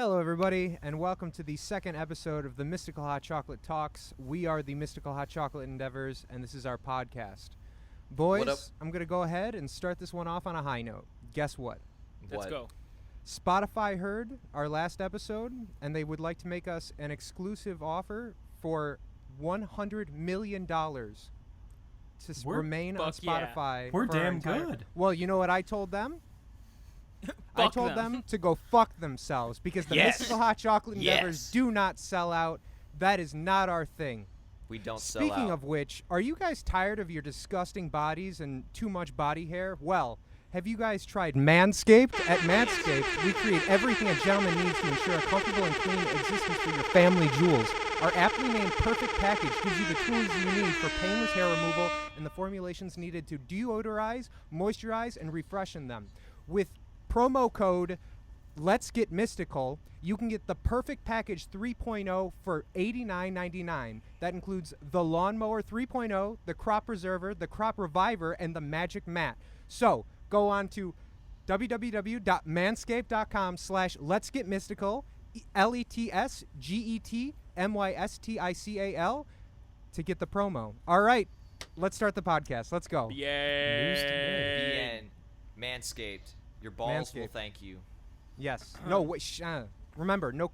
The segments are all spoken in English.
Hello, everybody, and welcome to the second episode of the Mystical Hot Chocolate Talks. We are the Mystical Hot Chocolate Endeavors, and this is our podcast. Boys, I'm going to go ahead and start this one off on a high note. Guess what? Let's go. Spotify heard our last episode, and they would like to make us an exclusive offer for $100 million to remain on Spotify. Yeah. We're damn good. Well, you know what I told them? I told them to go fuck themselves because the Mystical Hot Chocolate Endeavors do not sell out. That is not our thing. We don't sell out. Speaking of which, are you guys tired of your disgusting bodies and too much body hair? Well, have you guys tried Manscaped? At Manscaped, we create everything a gentleman needs to ensure a comfortable and clean existence for your family jewels. Our aptly named Perfect Package gives you the tools you need for painless hair removal and the formulations needed to deodorize, moisturize, and refreshen them. With promo code Let's Get Mystical, you can get the Perfect Package 3.0 for $89.99. That includes the Lawnmower 3.0, the Crop Preserver, the Crop Reviver, and the Magic Mat. So go on to www.manscaped.com/letsgetmystical, LETSGETMYSTICAL, to get the promo. All right, let's start the podcast. Let's go. Yeah. Manscaped. Your balls will thank you. Yes. No. Wait. Remember, no.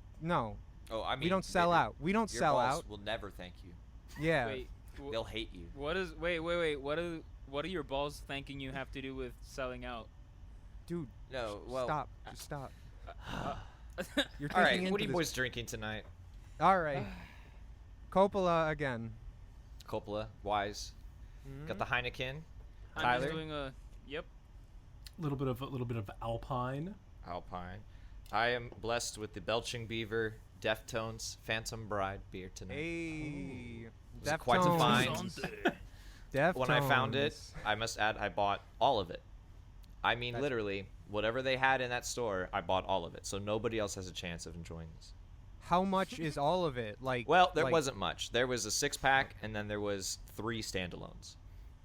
Oh, I mean, we don't sell out. We don't sell out. Your balls will never thank you. Yeah. Wait. They'll hate you. Wait. What do your balls thanking you have to do with selling out? Dude. No. Well. Stop. Just stop. You're all right. thinking What are you into boys drinking tonight? All right. Coppola again. Coppola. Wise. Got the Heineken. I'm Tyler. just doing a. Yep. A little bit of Alpine. I am blessed with the Belching Beaver Deftones Phantom Bride beer tonight. Hey. It was quite a find. Deftones. When I found it, I must add, I bought all of it. I mean, literally, whatever they had in that store, I bought all of it. So nobody else has a chance of enjoying this. How much is all of it? Well, there wasn't much. There was a 6-pack, and then there was 3 standalones.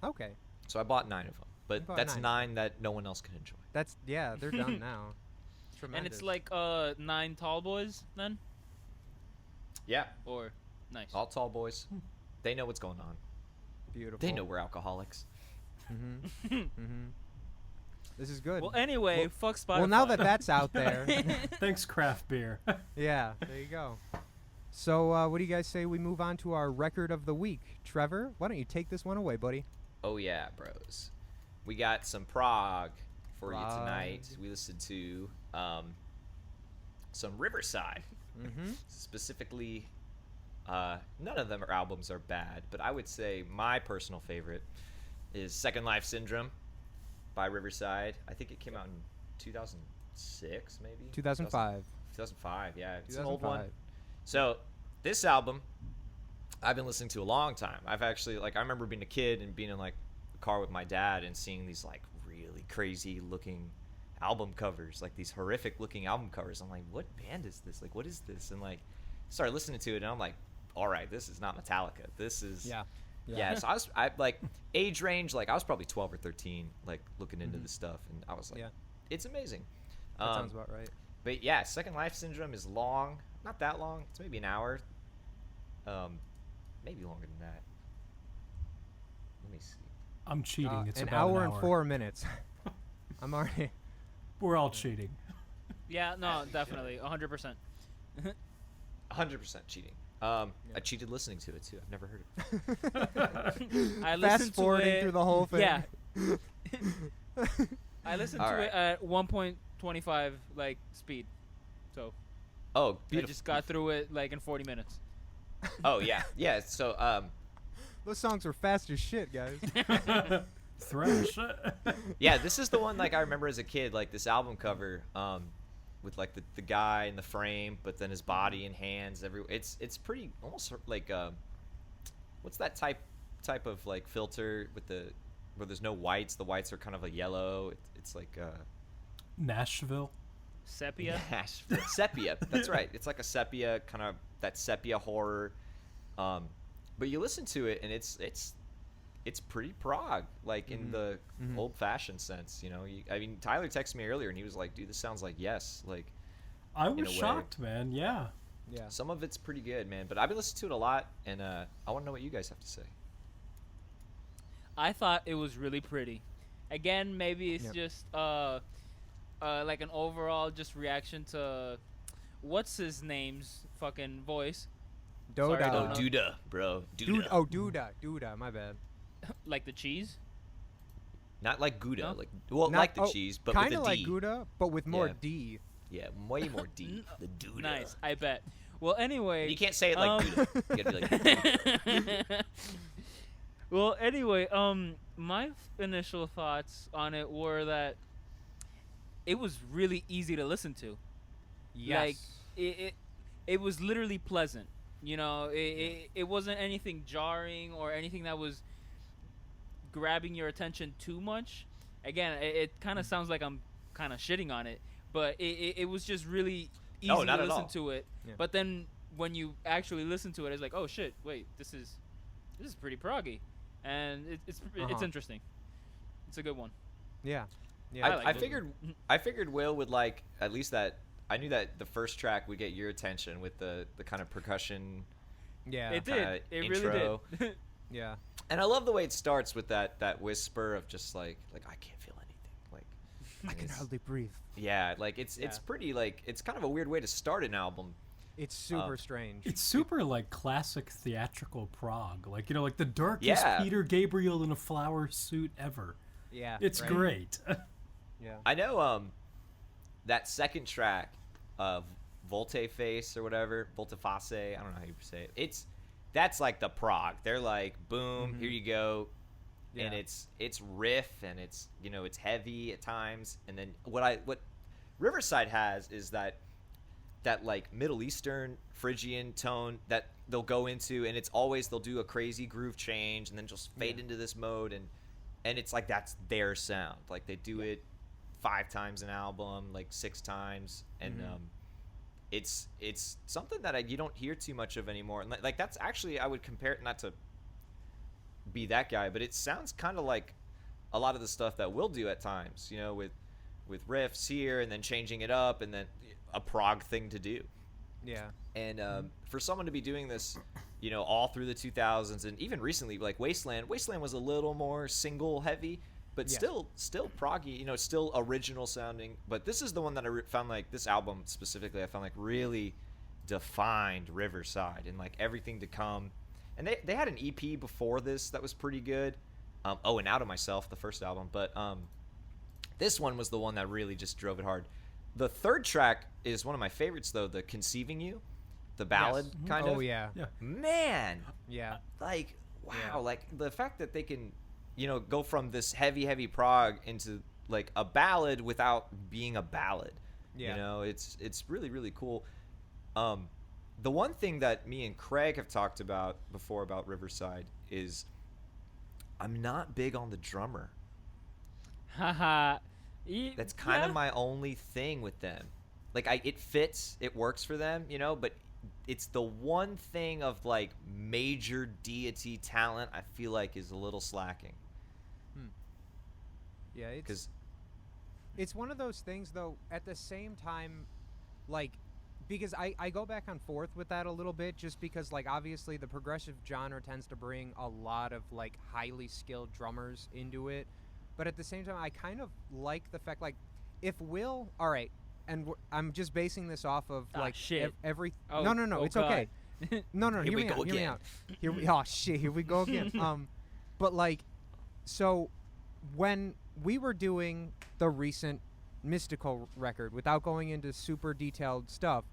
Okay. So I bought 9 of them. But that's 9 that no one else can enjoy. They're done now. Tremendous. And it's like 9 tall boys then? Yeah. Or nice. All tall boys. They know what's going on. Beautiful. They know we're alcoholics. This is good. Well, anyway, fuck Spotify. Well, now that that's out there. Thanks, craft beer. Yeah, there you go. So, what do you guys say we move on to our record of the week? Trevor, why don't you take this one away, buddy? Oh, yeah, bros. We got some prog for you tonight. We listened to some Riverside. Specifically, none of them albums are bad, but I would say my personal favorite is Second Life Syndrome by Riverside. I think it came out in 2006, maybe? 2005. 2005, yeah. It's an old one. So, this album, I've been listening to a long time. I've actually, I remember being a kid and being in, a car with my dad and seeing these, really crazy-looking album covers, these horrific-looking album covers. I'm like, what band is this? What is this? And, started listening to it, and I'm like, all right, this is not Metallica. This is... Yeah, so I age range, I was probably 12 or 13, looking into this stuff, and I was like, it's amazing. That sounds about right. But yeah, Second Life Syndrome is long. Not that long. It's maybe an hour. Maybe longer than that. Let me see. I'm cheating. It's an about hour an hour and 4 minutes. I'm already... We're all cheating. Yeah, no, definitely. 100%. 100% cheating. I cheated listening to it, too. I've never heard of it. I listened Fast forwarding through the whole thing. Yeah. I listened to it at 1.25 speed. So Oh, beautiful. I just got through it in 40 minutes. Oh, yeah. Yeah, so Those songs are fast as shit, guys. Thrash. yeah, this is the one I remember as a kid, this album cover with the guy in the frame, but then his body and hands it's pretty almost what's that type of filter with where there's no whites, the whites are kind of yellow. It's Nashville. Sepia. Nashville. Sepia. That's right. It's a sepia kind of that sepia horror. But you listen to it and it's pretty prog, in the old-fashioned sense, I mean, Tyler texted me earlier and he was like, dude, this sounds like Yes. I in was a way. shocked, man. Yeah. Yeah. Some of it's pretty good, man. But I've been listening to it a lot, and I want to know what you guys have to say. I thought it was really pretty. Again, maybe it's Yep. just like an overall just reaction to what's his name's fucking voice. Sorry, Doda. don't know. Duda, bro. Duda. Dude, oh, Duda. My bad. Like the cheese. Not like Gouda, No? like Not- like the oh, cheese, but kind with of a D. like Gouda, but with more Yeah. D. Yeah, way more D. The Duda. Nice, I bet. Well, anyway. You can't say it like Gouda. You gotta be like. Well, anyway, my initial thoughts on it were that it was really easy to listen to. Yes. Like it was literally pleasant. You know, it wasn't anything jarring or anything that was grabbing your attention too much. Again, it kind of sounds like I'm kind of shitting on it, but it was just really easy No, to not at listen all. to it. Yeah. But then when you actually listen to it, it's like, oh shit, wait, this is pretty proggy, and it's Uh-huh. interesting. It's a good one. Yeah. Yeah. I like I it. figured Will would like at least that. I knew that the first track would get your attention with the kind of percussion. yeah. It kinda did. It intro. really did. Yeah. And I love the way it starts with that whisper of just like I can't feel anything. Like I can it's- hardly breathe. Yeah, like it's Yeah. pretty like it's kind of a weird way to start an album. It's super strange. It's super like classic theatrical prog. Like, you know, like the darkest Yeah. Peter Gabriel in a flower suit ever. Yeah. It's right? great. Yeah. I know that second track of Volte Face or whatever, Volteface, I don't know how you say it. That's like the prog. They're like, boom, here you go. And Yeah. it's riff and it's, you know, it's heavy at times. And then what Riverside has is that like Middle Eastern Phrygian tone that they'll go into, and it's always they'll do a crazy groove change and then just fade into this mode, and it's like that's their sound. Like they do it 5 times an album, like 6 times, and it's something that you don't hear too much of anymore. And like that's actually, I would compare it, not to be that guy, but it sounds kind of like a lot of the stuff that we'll do at times, you know, with riffs here and then changing it up, and then a prog thing to do. Yeah. And for someone to be doing this, you know, all through the 2000s and even recently, like Wasteland was a little more single heavy, but Yeah. still proggy, you know, still original sounding. But this is the one that I found, like this album specifically, I found like really defined Riverside and like everything to come. And they had an EP before this that was pretty good. And Out of Myself, the first album, but this one was the one that really just drove it hard. The third track is one of my favorites, though, the Conceiving You, the ballad kind of. Oh yeah. Yeah. Man, Yeah. like, wow, Yeah. like the fact that they can, you know, go from this heavy prog into like a ballad without being a ballad. Yeah. You know, it's really, really cool. The one thing that me and Craig have talked about before about Riverside is I'm not big on the drummer. Haha. That's kind of my only thing with them. Like it fits, it works for them, you know, but it's the one thing of like major deity talent I feel like is a little slacking. Yeah. Because It's one of those things, though, at the same time, like, because I go back and forth with that a little bit, just because, like, obviously the progressive genre tends to bring a lot of, like, highly skilled drummers into it. But at the same time, I kind of like the fact, like, if Will, all right, and I'm just basing this off of, like, shit. every. Oh, No, oh it's God. okay. No, Here hear we me go out. Hear me again. out. Oh shit, here we go again. But like, so when we were doing the recent Mystical record, without going into super detailed stuff,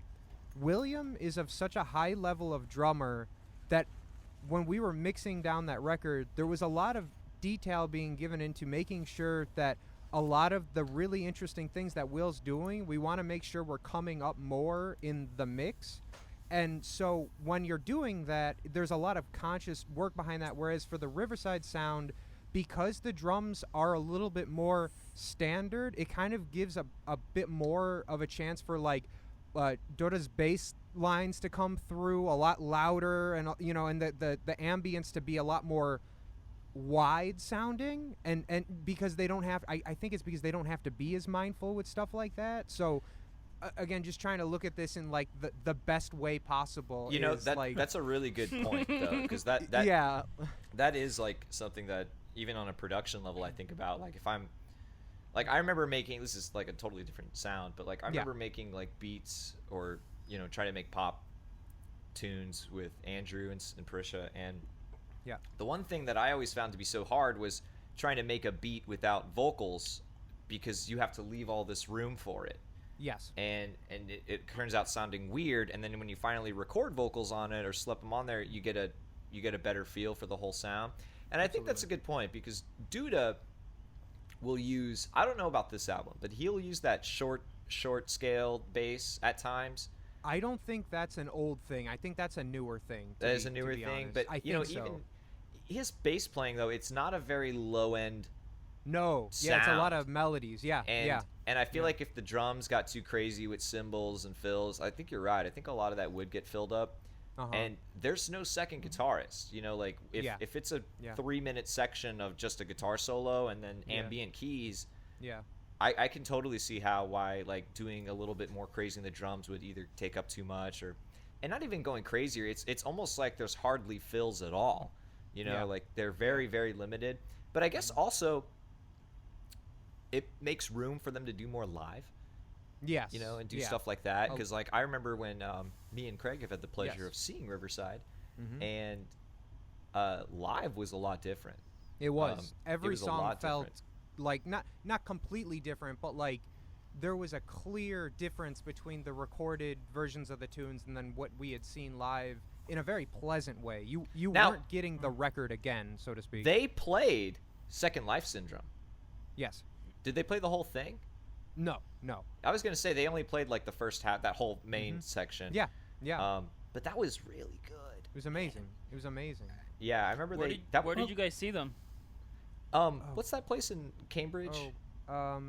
William is of such a high level of drummer that when we were mixing down that record, there was a lot of detail being given into making sure that a lot of the really interesting things that Will's doing, we want to make sure we're coming up more in the mix. And so when you're doing that, there's a lot of conscious work behind that. Whereas for the Riverside sound, because the drums are a little bit more standard, it kind of gives a bit more of a chance for like Dota's bass lines to come through a lot louder, and you know, and the ambience to be a lot more wide sounding, and because they don't have, I think it's because they don't have to be as mindful with stuff like that. So again, just trying to look at this in like the best way possible. You know, is, like, that's a really good point though, because that yeah, that is like something that even on a production level I think about. Like if I'm like, I remember making, this is like a totally different sound, but like I remember making like beats or trying to make pop tunes with Andrew and Parisha, and the one thing that I always found to be so hard was trying to make a beat without vocals, because you have to leave all this room for it. Yes. And it turns out sounding weird, and then when you finally record vocals on it or slip them on there, you get a better feel for the whole sound. And I think that's a good point, because Duda will use, I don't know about this album, but he'll use that short scale bass at times. I don't think that's an old thing. I think that's a newer thing. That is a newer thing, but I think even his bass playing though, it's not a very low end. No, sound. yeah, it's a lot of melodies. Yeah, and I feel like if the drums got too crazy with cymbals and fills, I think you're right. I think a lot of that would get filled up. And there's no second guitarist. Like if it's a 3-minute section of just a guitar solo and then ambient keys, I can totally see why like doing a little bit more crazy in the drums would either take up too much, and not even going crazier. It's almost like there's hardly fills at all. Like they're very, very limited. But I guess also it makes room for them to do more live. Yes. And do stuff like that. Because like I remember when me and Craig have had the pleasure of seeing Riverside, and live was a lot different. It was. Every song felt different. like not completely different, but like there was a clear difference between the recorded versions of the tunes and then what we had seen live in a very pleasant way. You Now, weren't getting the record again, so to speak. They played Second Life Syndrome. Yes. Did they play the whole thing? No. I was gonna say they only played like the first half, that whole main section. Yeah. But that was really good. It was amazing. Yeah, I remember Where did you guys see them? What's that place in Cambridge? Oh,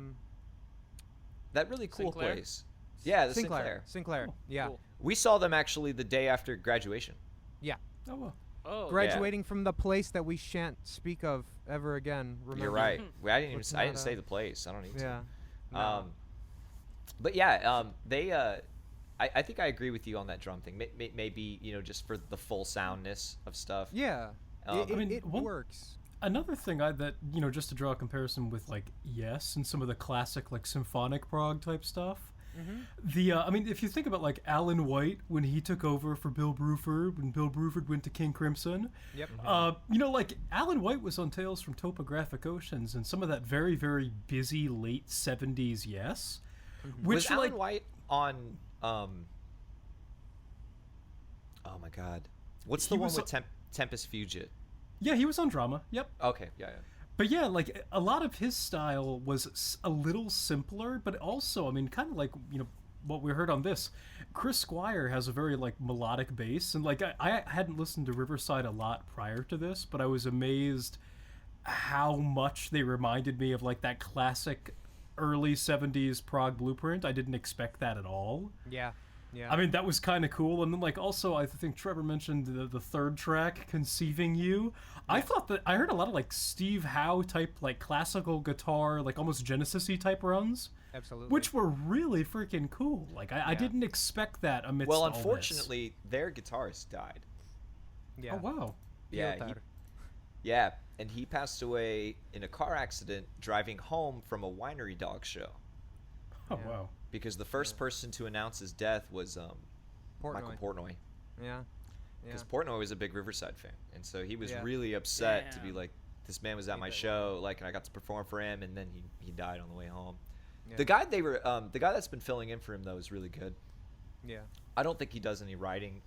that really cool Sinclair? place. Yeah, the Sinclair. Oh, Yeah. cool. We saw them actually the day after graduation. Yeah. Oh, well. Oh, Graduating from the place that we shan't speak of ever again. Remember? You're right. I didn't Let's I didn't not, say the place. I don't need Yeah. to. No. But yeah, they. I think I agree with you on that drum thing. Maybe just for the full soundness of stuff. Yeah. It one- works. Another thing that just to draw a comparison with like Yes and some of the classic like symphonic prog type stuff. If you think about like Alan White when he took over for Bill Bruford, when Bill Bruford went to King Crimson. Yep. Like Alan White was on Tales from Topographic Oceans and some of that very, very busy late 70s Yes. Was Alan White on oh my god. What's the one with Tempest Fugit? Yeah, he was on Drama. Yep. Okay, yeah. But yeah, like a lot of his style was a little simpler, but also, kind of like, what we heard on this. Chris Squire has a very like melodic bass, and like I hadn't listened to Riverside a lot prior to this, but I was amazed how much they reminded me of like that classic early 70s prog blueprint. I didn't expect that at all. Yeah. That was kind of cool. And then like also I think Trevor mentioned the third track, Conceiving You. I thought that I heard a lot of like Steve Howe type like classical guitar, like almost Genesis-y type runs. Absolutely. Which were really freaking cool. Like I didn't expect that amidst all this. Unfortunately, their guitarist died. Yeah. Oh wow. Yeah, and he passed away in a car accident driving home from a winery dog show. Oh wow. Because the first person to announce his death was Michael Portnoy. Yeah. Because Portnoy was a big Riverside fan, and so he was really upset to be like, this man was at my show, like, and I got to perform for him, and then he died on the way home. Yeah. The guy that's been filling in for him though is really good. Yeah. I don't think he does any writing,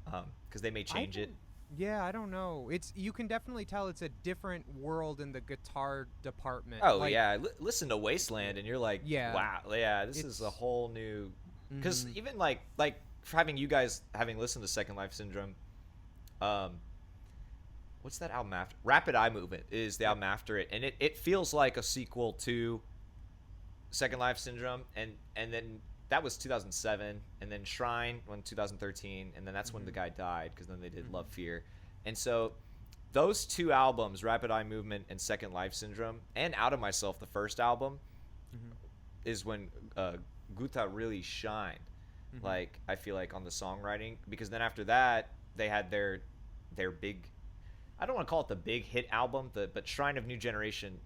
because they may change it. Yeah, I don't know. You can definitely tell it's a different world in the guitar department. Oh yeah, listen to Wasteland, and you're like, wow, yeah, this is a whole new. Because even like for having you guys having listened to Second Life Syndrome, what's that album after? Rapid Eye Movement is the album after it, and it feels like a sequel to Second Life Syndrome, and then that was 2007, and then Shrine went 2013, and then that's when the guy died, because then they did Love Fear. And so those two albums, Rapid Eye Movement and Second Life Syndrome, and Out of Myself, the first album, is when Guta really shined. Like, I feel like on the songwriting, because then after that they had their big, I don't want to call it the big hit album, but Shrine of New Generation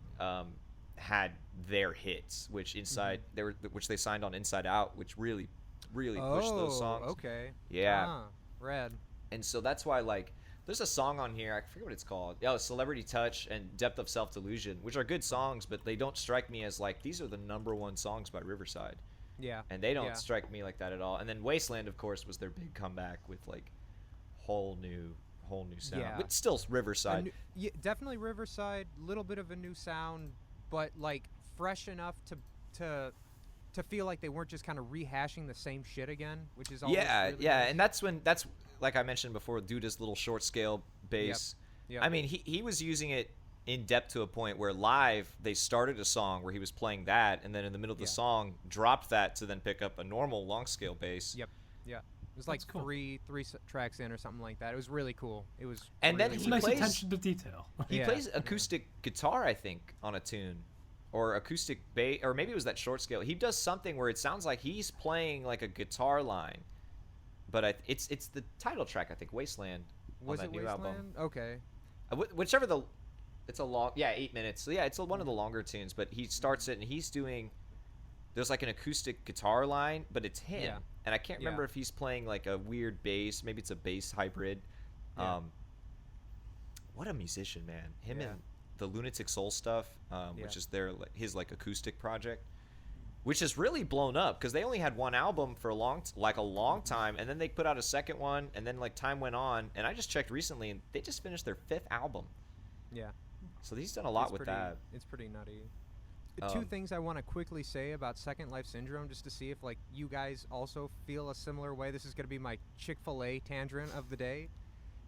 had their hits, which which they signed on Inside Out, which really pushed those songs. Okay. Yeah. Rad. And so that's why, like, there's a song on here, I forget what it's called. Oh, Celebrity Touch and Depth of Self-Delusion, which are good songs, but they don't strike me as like these are the #1 songs by Riverside. Yeah. And they don't strike me like that at all. And then Wasteland, of course, was their big comeback with like whole new sound. Yeah. But still Riverside. Yeah, definitely Riverside. Little bit of a new sound, but like fresh enough to feel like they weren't just kind of rehashing the same shit again, which is always really nice. And that's like I mentioned before, Duda's little short scale bass. Yep. I mean, he was using it in depth to a point where live they started a song where he was playing that, and then in the middle of the song dropped that to then pick up a normal long scale bass. Yep. Yeah. It was like cool. three tracks in or something like that. It was really cool. It was. And really then It's he nice plays attention to detail. He plays acoustic guitar, I think, on a tune, or acoustic bass, or maybe it was that short scale. He does something where it sounds like he's playing like a guitar line, but it's the title track, I think, Wasteland. Was on it that new Wasteland? album. Okay. Whichever it's a long, 8 minutes. So yeah, it's one of the longer tunes. But he starts it and he's doing. There's like an acoustic guitar line, but it's him, Yeah. and I can't remember if he's playing like a weird bass. Maybe it's a bass hybrid. Yeah. What a musician, man! Him Yeah. and the Lunatic Soul stuff, which is his like acoustic project, which has really blown up because they only had one album for a long time, and then they put out a second one, and then like time went on, and I just checked recently, and they just finished their 5th album. Yeah. So he's done a lot It's with pretty- that. It's pretty nutty. Two things I want to quickly say about Second Life Syndrome, just to see if like you guys also feel a similar way. This is gonna be my Chick-fil-A tangent of the day.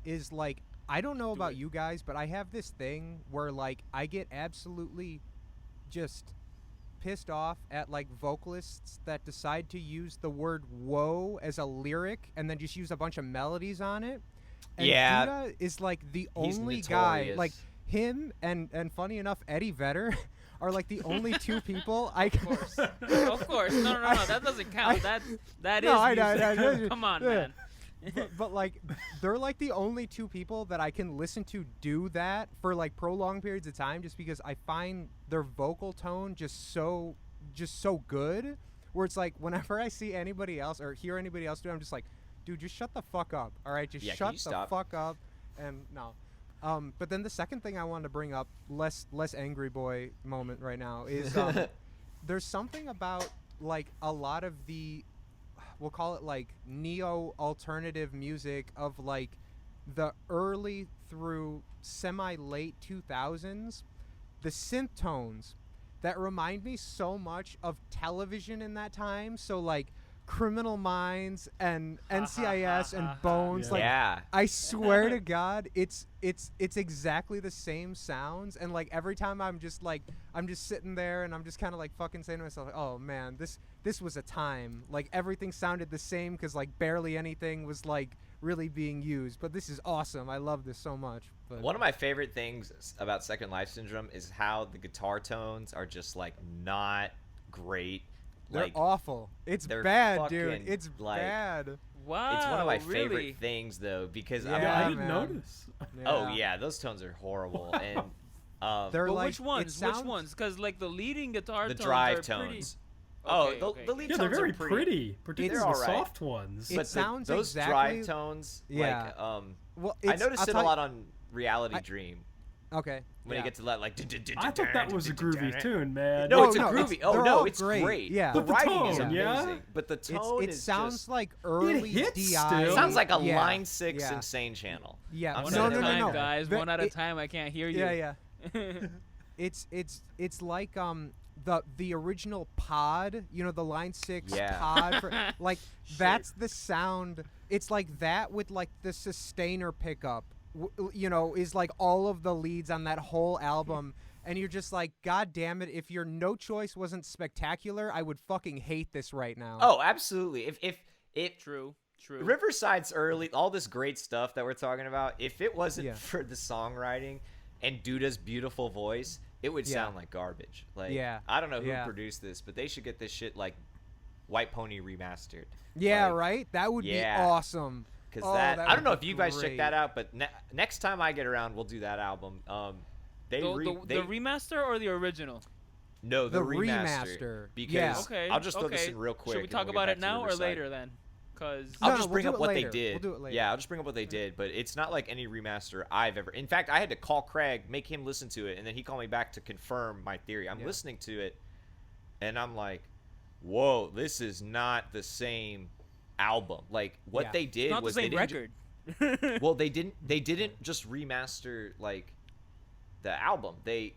Is like, I don't know about you guys, but I have this thing where like I get absolutely just pissed off at like vocalists that decide to use the word "whoa" as a lyric and then just use a bunch of melodies on it. And Yeah. Duda is like the He's only guy, notorious. like him and funny enough, Eddie Vedder are like the only two people I can. Of course. No. That doesn't count. That is I know, music. Come on, yeah. man. but like they're like the only two people that I can listen to do that for like prolonged periods of time, just because I find their vocal tone just so good, where it's like whenever I see anybody else or hear anybody else do it, I'm just like, dude, just shut the fuck up. All right, just Yeah, shut can you the stop? fuck up. And no. But then the second thing I wanted to bring up, less angry boy moment right now, is there's something about like a lot of the, we'll call it like neo alternative music of like the early through semi late 2000s, the synth tones that remind me so much of television in that time. So like Criminal Minds and NCIS and Bones. Yeah. Like, Yeah. I swear to God, it's exactly the same sounds, and like every time I'm just sitting there and I'm just kind of like fucking saying to myself, like, oh man, this was a time, like everything sounded the same because like barely anything was like really being used, but this is awesome. I love this so much. But One of my favorite things about Second Life Syndrome is how the guitar tones are just like not great. they're Like, awful. It's they're bad, dude. fucking, It's like- bad. Wow. It's one of my really? favorite things though, because I Yeah, mean, I didn't man. notice. oh yeah, those tones are horrible. And They're But like, which ones? it sounds- Which ones? Because like the leading guitar the tones drive are tones. pretty. Oh, Okay, the okay. lead Yeah, tones they're very are pretty, particularly They're the all right. soft ones. It But sounds those exactly- drive tones, Yeah. like Well, I it's- noticed I'll it a tell you- lot on Reality Dream Okay. when yeah. you get to that like. I thought that was a groovy tune, man. No, No, it's a no, groovy. it's- Oh they're no, all it's great. great. Yeah. The But the writing is tone, amazing, yeah? but the tone it is sounds just, like early hits DI. still. sounds like a Yeah, Line 6 yeah. Insane Channel. Yeah. I'm One sorry. at a time, no. guys. The- One at a it- time. I can't hear you. Yeah, yeah. It's like the original pod, you know, the Line 6 Yeah. pod for, like that's the sound. It's like that with like the sustainer pickup, you know, is like all of the leads on that whole album. And you're just like, God damn it, if your No Choice wasn't spectacular, I would fucking hate this right now. Oh, absolutely. If True. Riverside's early, all this great stuff that we're talking about, if it wasn't Yeah. for the songwriting and Duda's beautiful voice, it would Yeah. sound like garbage. Like, Yeah. I don't know who Yeah. produced this, but they should get this shit like White Pony remastered. Yeah, Like, right. That would be yeah. awesome. Because that I don't know would if be you guys check great. that out, but next time I get around, we'll do that album. The remaster or the original? No, the remaster. remaster. Because Yeah. Okay. I'll just throw this in real quick. Should we and talk we'll get about back it to now or Riverside. later then? Because I'll No, just we'll bring do up it what later. they did. We'll do it later. Yeah, I'll just bring up what they did, but it's not like any remaster I've ever. In fact, I had to call Craig, make him listen to it, and then he called me back to confirm my theory. I'm listening to it, and I'm like, "Whoa, this is not the same album." Like what they did not was the same they didn't record. well, they didn't just remaster like the album. They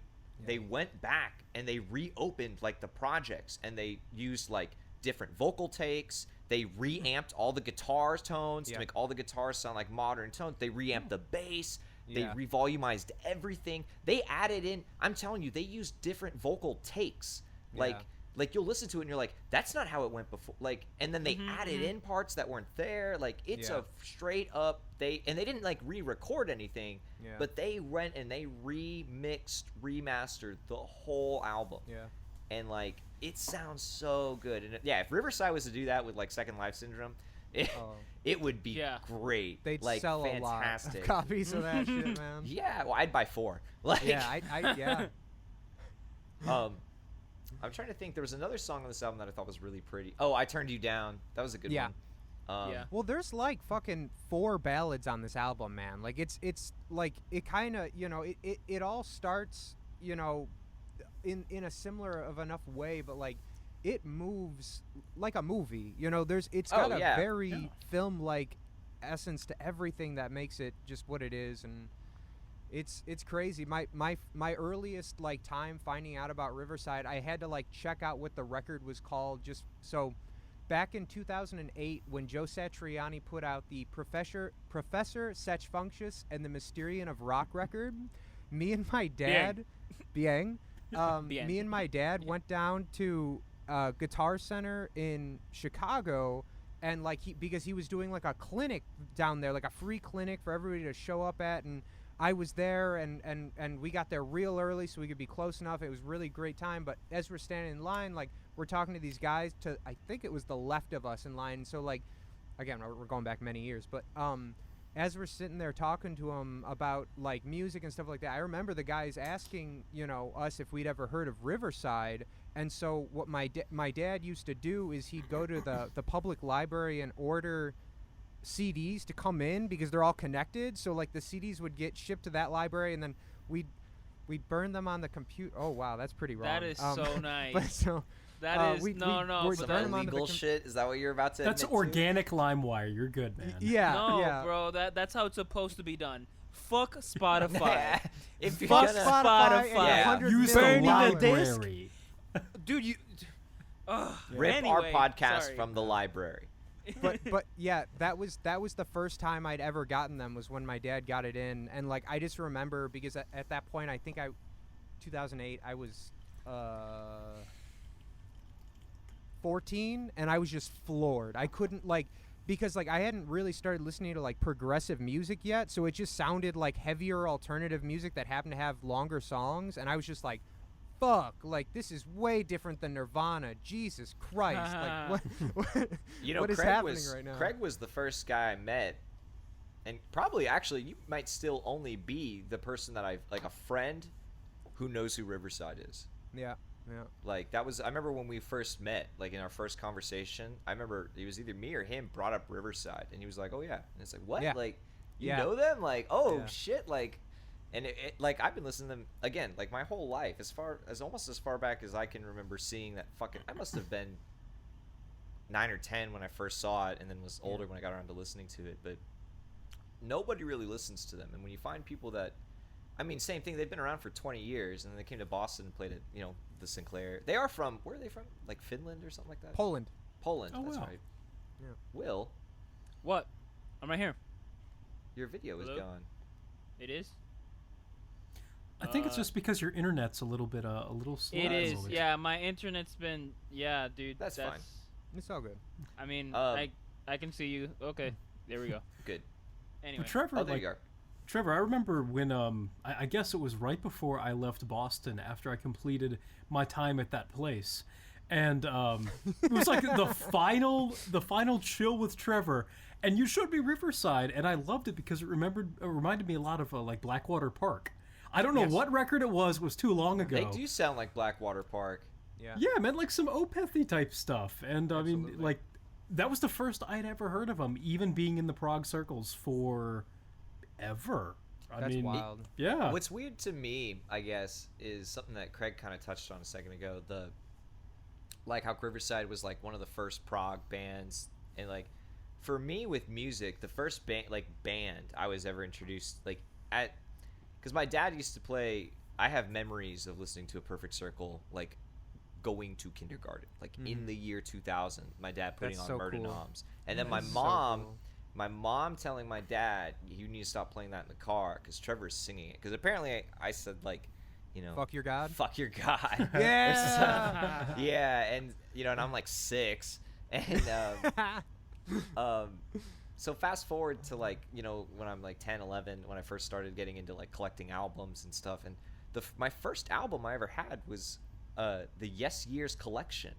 went back and they reopened like the projects, and they used like different vocal takes. They reamped all the guitar tones to make all the guitars sound like modern tones. They reamped the bass. They revolumized everything. They added in. I'm telling you, they used different vocal takes. Like you'll listen to it and you're like, that's not how it went before. Like, and then they added in parts that weren't there. Like it's a straight up they didn't like re-record anything, but they went and they remastered the whole album. Yeah. And like it sounds so good. And if Riverside was to do that with like Second Life Syndrome, it would be great. They'd like, sell fantastic. a lot of copies of that shit, man. Yeah, well, I'd buy 4. Like, yeah. I'm trying to think. There was another song on this album that I thought was really pretty. Oh, I Turned You Down. That was a good one. Well, there's like fucking 4 ballads on this album, man. Like it's like it kind of, it all starts, in a similar of enough way, but like it moves like a movie. It's got a very film-like essence to everything that makes it just what it is, and it's crazy. My earliest like time finding out about Riverside, I had to like check out what the record was called, just so. Back in 2008, when Joe Satriani put out the Professor Setchfunctious and the Mysterian of Rock record, me and my dad, me and my dad went down to Guitar Center in Chicago, and like because he was doing like a clinic down there, like a free clinic for everybody to show up at, and I was there, and we got there real early so we could be close enough. It was a really great time. But as we're standing in line, like we're talking to these guys to, I think it was the left of us in line. So like, again, we're going back many years, but as we're sitting there talking to them about like music and stuff like that, I remember the guys asking, us if we'd ever heard of Riverside. And so what my dad used to do is he'd go to the public library and order CDs to come in because they're all connected. So like the CDs would get shipped to that library, and then we'd burn them on the computer. Oh wow, that's pretty wrong. That is so nice. But so that is no. Some illegal shit. Is that what you're about to? That's organic LimeWire. You're good, man. Yeah. No, yeah. bro. That's how it's supposed to be done. Fuck Spotify. If you're Fuck gonna, Spotify. Use the Burning the library. Dude, you. Rip Anyway, our podcast sorry. from the library. but yeah, that was the first time I'd ever gotten them, was when my dad got it in. And like I just remember, because at that point, I think 2008, I was 14, and I was just floored. I couldn't because I hadn't really started listening to like progressive music yet, so it just sounded like heavier alternative music that happened to have longer songs, and I was just like, fuck, like this is way different than Nirvana. Jesus Christ. Like what what is happening right now? Craig was the first guy I met, and probably actually you might still only be the person that a friend who knows who Riverside is. Yeah. Like that was, I remember when we first met, like in our first conversation, I remember it was either me or him brought up Riverside, and he was like, oh yeah. And it's like, what? Yeah. Like you know them? Like, oh shit, like. And it like I've been listening to them again like my whole life, almost as far back as I can remember seeing that fucking. I must have been 9 or 10 when I first saw it, and then was older when I got around to listening to it. But nobody really listens to them, and when you find people that, I mean, same thing. They've been around for 20 years, and then they came to Boston and played at the Sinclair. They are from, where are they from? Like Finland or something like that. Poland. Oh, that's wow. right. Yeah. Will, What? I'm right here. your video is Hello? gone. It is. I think it's just because your internet's a little slow. It is. Yeah, my internet's been. Yeah, dude. That's fine. It's all good. I mean, Um, I can see you. Okay, there we go. Good. Anyway. But Trevor, Oh, there you are. Trevor, I remember when I guess it was right before I left Boston after I completed my time at that place, And it was like the final chill with Trevor. And you showed me Riverside, and I loved it because it reminded me a lot of like Blackwater Park. I don't know what record it was too long ago. They do sound like Blackwater Park. Yeah, man, like some Opethy type stuff. And I mean, like, that was the first I'd ever heard of them, even being in the prog circles for ever. That's wild. Yeah. What's weird to me, I guess, is something that Craig kind of touched on a second ago. Like how Riverside was like one of the first prog bands, and like for me with music, the first band I was ever introduced because my dad used to play. I have memories of listening to A Perfect Circle like going to kindergarten, like in the year 2000. My dad putting on Murder Noms, and then my mom telling my dad, "You need to stop playing that in the car because Trevor's singing it." Because apparently I said like, fuck your god. Fuck your god. Yeah. Yeah, and and I'm like 6, and so fast forward to like when I'm like 10, 11, when I first started getting into like collecting albums and stuff, and my first album I ever had was the Yes Years collection.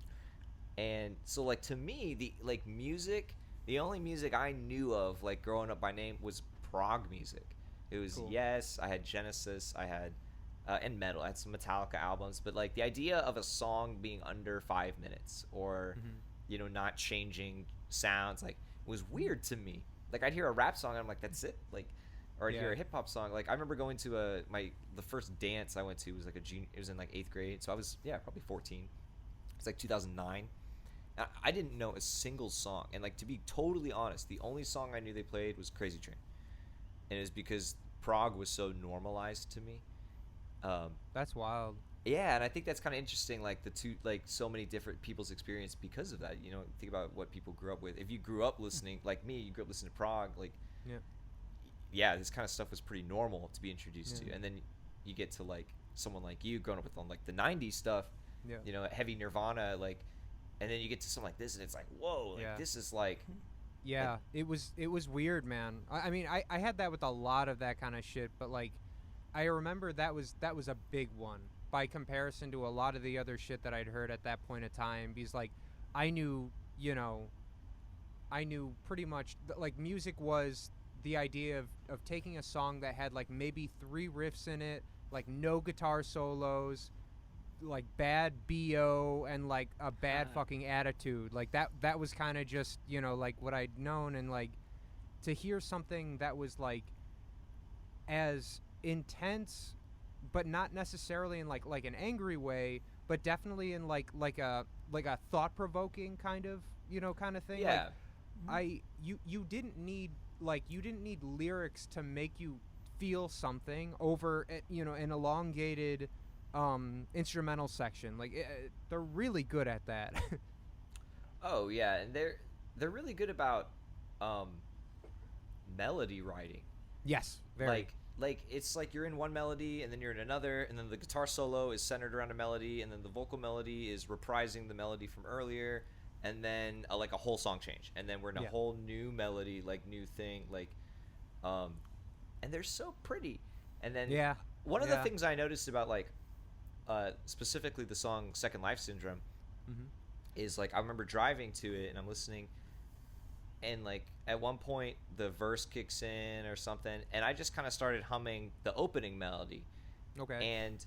And so like to me the only music I knew of like growing up by name was prog music. It was Yes, I had Genesis, I had and metal. I had some Metallica albums, but like the idea of a song being under 5 minutes or not changing sounds like was weird to me. Like I'd hear a rap song and I'm like, that's it. Like, or I'd hear a hip hop song. Like I remember going to the first dance I went to was like it was in like 8th grade, so I was probably 14. It's like 2009. I didn't know a single song, and like to be totally honest, the only song I knew they played was Crazy Train, and it was because prog was so normalized to me. That's wild. Yeah, and I think that's kind of interesting, like the two, like so many different people's experience because of that. Think about what people grew up with. If you grew up listening, like me, you grew up listening to prog, like this kind of stuff was pretty normal to be introduced to. And then you get to like someone like you growing up with like the 90s stuff, heavy Nirvana, like, and then you get to something like this and it's like, whoa, like this is like it was weird, man. I mean, I had that with a lot of that kind of shit, but like I remember that was a big one by comparison to a lot of the other shit that I'd heard at that point in time, because like I knew pretty much like music was the idea of taking a song that had like maybe 3 riffs in it, like no guitar solos, like bad BO, and like a bad fucking attitude. Like that was kind of just like what I'd known. And like to hear something that was like as intense, but not necessarily in like an angry way, but definitely in like a thought-provoking kind of thing. Yeah. Like, you didn't need lyrics to make you feel something over an elongated instrumental section. Like they're really good at that. Oh yeah, and they're really good about melody writing. Yes, very. Like it's like you're in one melody and then you're in another, and then the guitar solo is centered around a melody, and then the vocal melody is reprising the melody from earlier, and then like a whole song change, and then we're in a whole new melody, like new thing, like and they're so pretty. And then one of the things I noticed about like specifically the song Second Life Syndrome is like I remember driving to it and I'm listening, and like at one point the verse kicks in or something, and I just kind of started humming the opening melody. Okay. And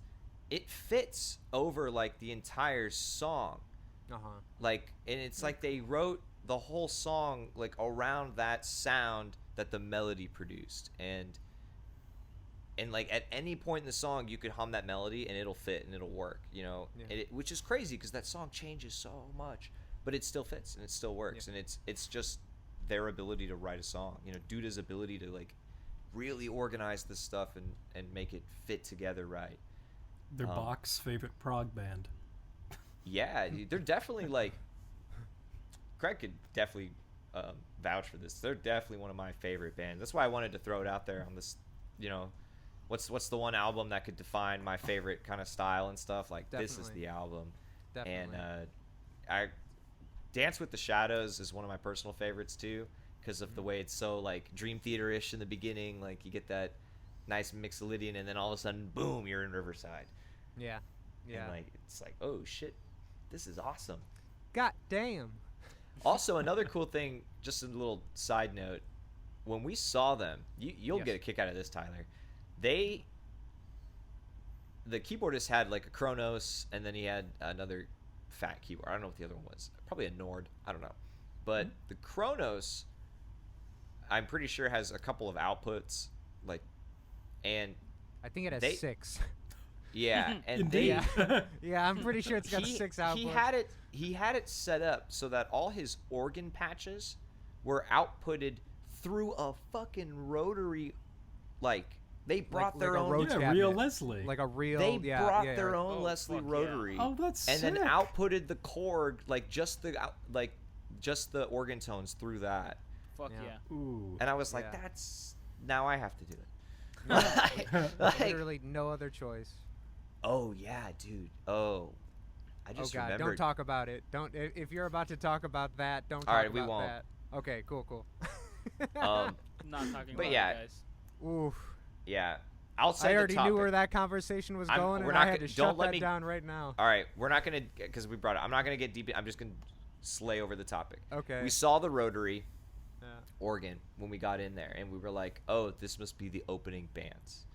it fits over like the entire song. Like, and it's like they wrote the whole song like around that sound that the melody produced, and like at any point in the song you could hum that melody and it'll fit and it'll work, which is crazy because that song changes so much, but it still fits and it still works. And it's just their ability to write a song, Duda's ability to like really organize this stuff and make it fit together right. Their Bach's favorite prog band. Yeah, they're definitely like, Craig could definitely vouch for this. They're definitely one of my favorite bands. That's why I wanted to throw it out there on this, what's the one album that could define my favorite kind of style and stuff? Like, this is the album. Definitely. And Dance with the Shadows is one of my personal favorites too, because of the way it's so like Dream Theater-ish in the beginning. Like you get that nice Mixolydian, and then all of a sudden, boom, you're in Riverside. Yeah. And like it's like, oh shit. this is awesome. God damn. Also, another cool thing, just a little side note, when we saw them, you'll get a kick out of this, Tyler. The keyboardist had like a Kronos, and then he had another fat keyboard. I don't know what the other one was. Probably a Nord. I don't know. But the Kronos, I'm pretty sure, has a couple of outputs, like, and I think it has 6. yeah, and Indeed. Yeah, I'm pretty sure it's got 6 outputs. He had it set up so that all his organ patches were outputted through a fucking rotary, like they brought their a own. Rhodes Yeah, cabinet. real Leslie. Like a real. They brought their yeah. own Oh, Leslie fuck yeah. rotary. Oh, that's and then sick. outputted the Korg, like just the organ tones through that. Fuck Yeah. yeah. Ooh. And I was like, Yeah. that's now I have to do it. Like, Literally no other choice. oh yeah, dude. Oh, I just God, remembered. don't talk about it. Don't. If you're about to talk about that, don't talk All right, about we won't. that. Okay, cool. Um, Not talking But about yeah. it, guys. Oof. yeah. Outside I already the topic. knew where that conversation was I'm- going, we're and not I had gonna- to don't shut let that me- down right now. All right, we're not gonna, because we brought it. I'm not gonna get deep. I'm just gonna slay over the topic. Okay. We saw the rotary Yeah. organ when we got in there, and we were like, "Oh, this must be the opening bands,"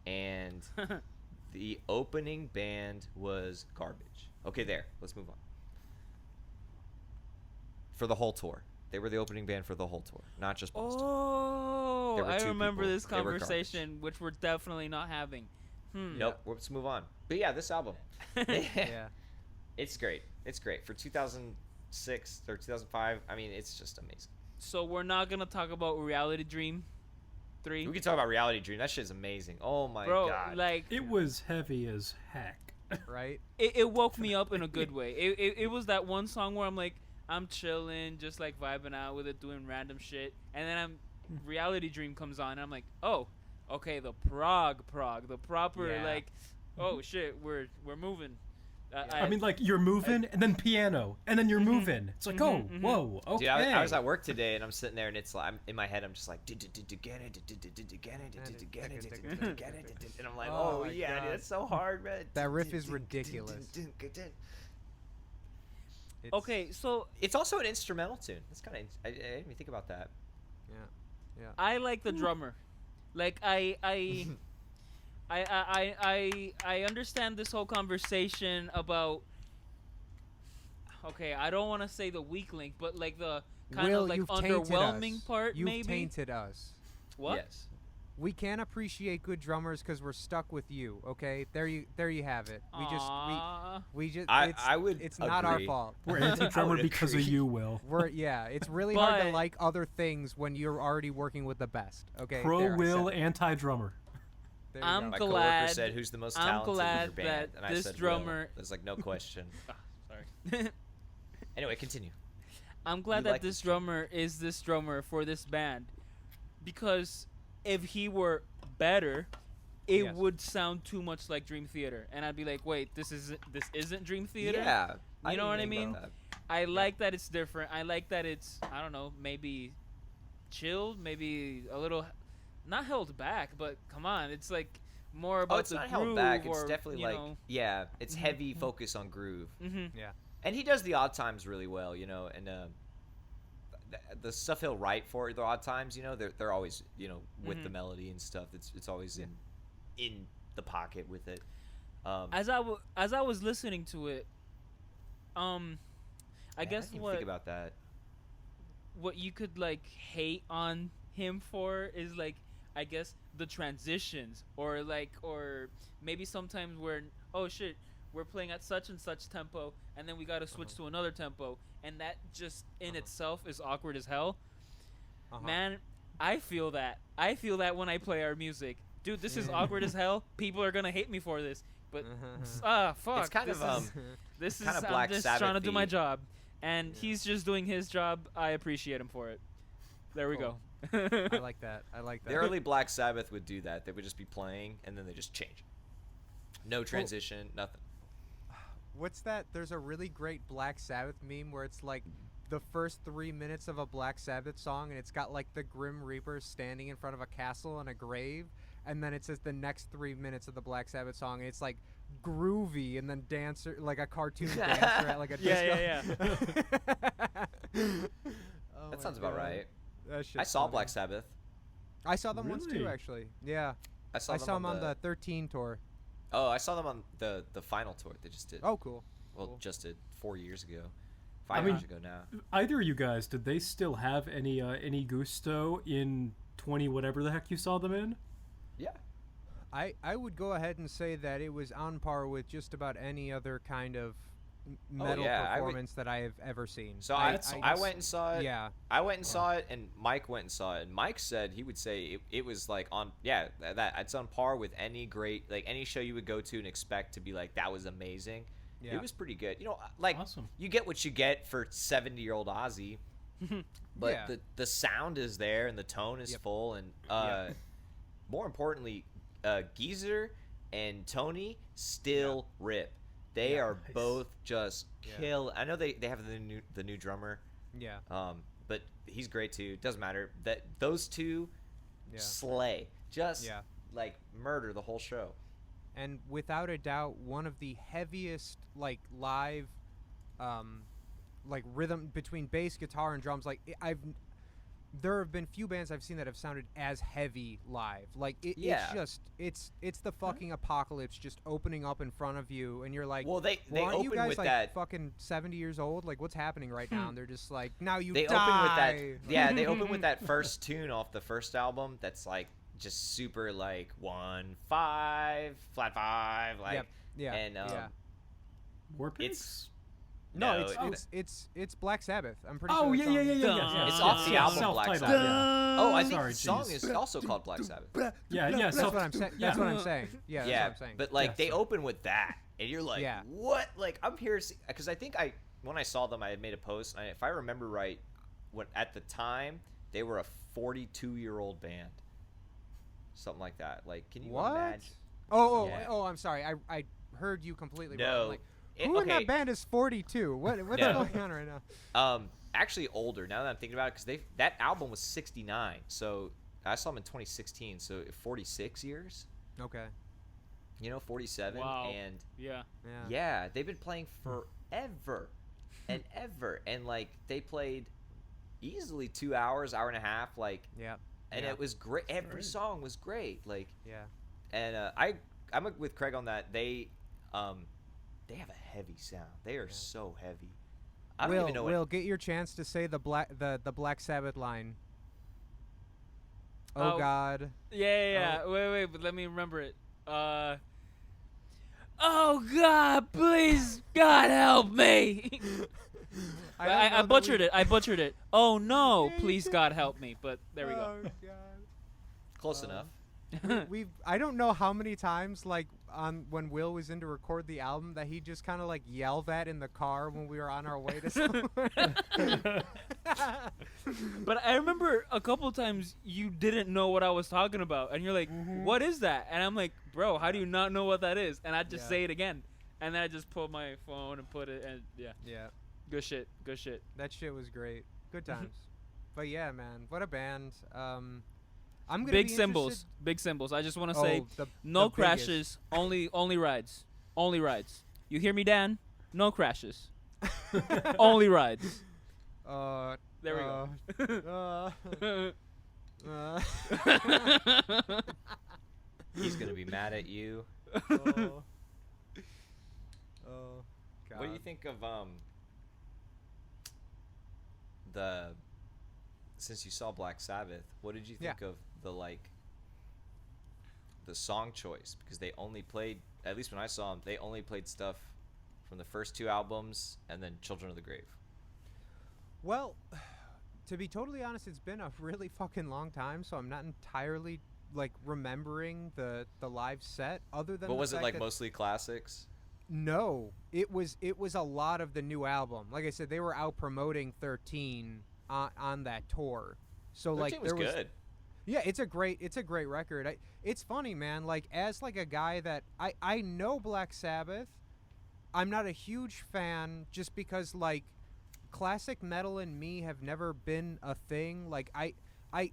and the opening band was garbage. Okay, there. Let's move on. For the whole tour, they were the opening band for the whole tour, not just Boston. Oh, There were I 2 remember people. this They were garbage. conversation, which we're definitely not having. Nope. Let's move on. But yeah, this album, Yeah. it's great. It's great for 2006 or 2005. I mean, it's just amazing. So we're not gonna talk about Reality Dream 3. We can talk about Reality Dream. That shit's amazing. Oh my Bro, god. like It was heavy as heck. Right. it woke me up in a good way. It was that one song where I'm like, I'm chilling, just like vibing out with it, doing random shit, and then Reality Dream comes on, and I'm like, oh, okay, the prog, the proper Yeah. like, oh shit, we're moving. I mean, like, you're moving, and then piano, and then you're moving. It's like, oh, whoa, okay. Dude, I was at work today, and I'm sitting there, and it's like, in my head, I'm just like, and I'm like, Oh oh my yeah, God. dude, that's so hard, man. That riff is ridiculous. It's- Okay, so It's also an instrumental tune. That's kind of, I didn't even think about that. Yeah. I like the drummer. Like I understand this whole conversation about. Okay, I don't want to say the weak link, but like the kind Will, of like you've tainted underwhelming us. part, You've maybe. tainted us. What? Yes. We can't appreciate good drummers because we're stuck with you. Okay, there you have it. Aww. We just. I would It's not our agree. fault. We're anti-drummer would because of agree. you, Will. It's really hard to But- like other things when you're already working with the best. Okay. Pro there, I Will, said it. anti-drummer. There you I'm go. My glad- coworker said, "Who's the most I'm talented in glad your band?" that And I this said, drummer- Will. There's like no question. Sorry. Anyway, continue. I'm glad You that like this this drummer is this drummer for this band, because if he were better, it Yes. would sound too much like Dream Theater, and I'd be like, wait, this isn't Dream Theater. Yeah. You know what I didn't think mean? about that. I like that it's different. I like that it's, I don't know, maybe chilled, maybe a little not held back, but come on, it's like more about Oh, it's the not groove. held back. It's or, definitely you like, know, yeah, it's heavy focus on groove. Yeah. And he does the odd times really well, you know, and the stuff he'll write for the odd times, you know, they're always, you know, with the melody and stuff. It's always in the pocket with it. as I was listening to it, I guess didn't even what think about that. what you could like hate on him for is like, I guess, the transitions, or maybe sometimes oh shit, we're playing at such and such tempo, and then we got to switch to another tempo, and that just in itself is awkward as hell. Man, I feel that when I play our music, dude, this is awkward as hell. People are gonna hate me for this, but fuck, It's kind this of is, this is kinda I'm Black just trying to do my Sabbath-y. job, and he's just doing his job. I appreciate him for it. There we go. I like that. The early Black Sabbath would do that. They would just be playing, and then they just change. No transition, nothing. What's that? There's a really great Black Sabbath meme where it's like the first 3 minutes of a Black Sabbath song, and it's got like the Grim Reaper standing in front of a castle and a grave, and then it says the next 3 minutes of the Black Sabbath song, and it's like groovy, and then dancer like a cartoon dancer at like a disco. Oh That my sounds about God. right. That shit's I saw funny. Black Sabbath. I saw them once too, Really? actually. Yeah, I saw them on the 13 tour. Oh, I saw them on the final tour they just did. Oh, cool. Well, Cool. just did 4 years ago. I 5 mean- years ago now. Either of you guys, did they still have any gusto in 20 whatever the heck you saw them in? Yeah. I would go ahead and say that it was on par with just about any other kind of metal yeah, I would- performance that I have ever seen. So I went and saw it. Yeah. I went and saw it, and Mike went and saw it. And Mike said he would say it was like that it's on par with any great, like any show you would go to and expect to be like that was amazing. Yeah. It was pretty good. You know, like Awesome. you get what you get for 70-year-old Ozzy, but Yeah. the sound is there and the tone is Yep. full, and more importantly, Geezer and Tony still rip. They are Nice. both just Yeah. kill. I know they have the new drummer. Yeah. But he's great too. Doesn't matter that those two Yeah. slay. Just Yeah. like murder the whole show. And without a doubt, one of the heaviest like live, like rhythm between bass, guitar, and drums. Like there have been few bands I've seen that have sounded as heavy live. Like Yeah. it's the fucking apocalypse just opening up in front of you, and you're like, Well, they well, aren't you open guys with like that. fucking 70 years old? Like what's happening right now? And they're just like, now you They die. open with that. Yeah, they open with that first tune off the first album. That's like just super like 1-5 flat 5 like. Yep. Yeah. And yeah. War Pigs? it's No, no, it's Black Sabbath. I'm pretty Oh, sure. yeah, it's yeah, on- yeah, yeah, yeah. It's off the Yeah, album Black self-titled, Sabbath. yeah. Oh, I think Sorry, the song jeez. is also called Black Sabbath. Yeah, yeah, That's what I'm saying. yeah. That's what I'm saying. Yeah, that's Yeah, what I'm saying. but like Yeah, they sorry. open with that, and you're like, Yeah. what? Like I'm here because I think when I saw them, I had made a post. And if I remember right, when at the time they were a 42-year-old band, something like that. Like, can you What? imagine? Oh, Yeah. I'm sorry. I heard you completely wrong. No. I'm like, who in Okay. that band is 42? What's No. going on right now? Actually older now that I'm thinking about it, because that album was 69, so I saw them in 2016, so 46 years. Okay. 47, Wow. and Yeah. yeah, they've been playing forever and ever, and like they played easily 2 hours, hour and a half, like, Yeah. and Yeah. it was great. Every Right. song was great, like, Yeah. and I'm with Craig on that. They have a heavy sound. They are so heavy. I don't even know Will, get your chance to say the Black Sabbath line. Oh. Oh God. Yeah. Wait, but let me remember it. Oh God, please, God help me. I butchered it. I butchered it. Oh no, Yeah, you please did. God help me. But there we go. Oh Close Uh, enough. God. I don't know how many times like on when Will was in to record the album that he just kind of like yelled at in the car when we were on our way to somewhere. But I remember a couple times you didn't know what I was talking about, and you're like, "What is that?" And I'm like, "Bro, how do you not know what that is?" And I just Yeah. say it again, and then I just pull my phone and put it, and yeah, Yeah. good shit. That shit was great. Good times. But yeah, man, what a band. I'm gonna Big be symbols, interested- big symbols. I just want to say, the no biggest. crashes, only rides, only rides. You hear me, Dan? No crashes, only rides. There we go. He's gonna be mad at you. God. What do you think of since you saw Black Sabbath, what did you think of the song choice? Because they only played, at least when I saw them, they only played stuff from the first 2 albums and then Children of the Grave. Well, to be totally honest, it's been a really fucking long time, so I'm not entirely like remembering the live set. Other than But the was it fact like that- mostly classics? No, it was a lot of the new album. Like I said, they were out promoting 13 on that tour. So like 13 was there was good. Yeah, it's a great record. It's funny, man. Like as like a guy that I know Black Sabbath, I'm not a huge fan just because like classic metal and me have never been a thing. Like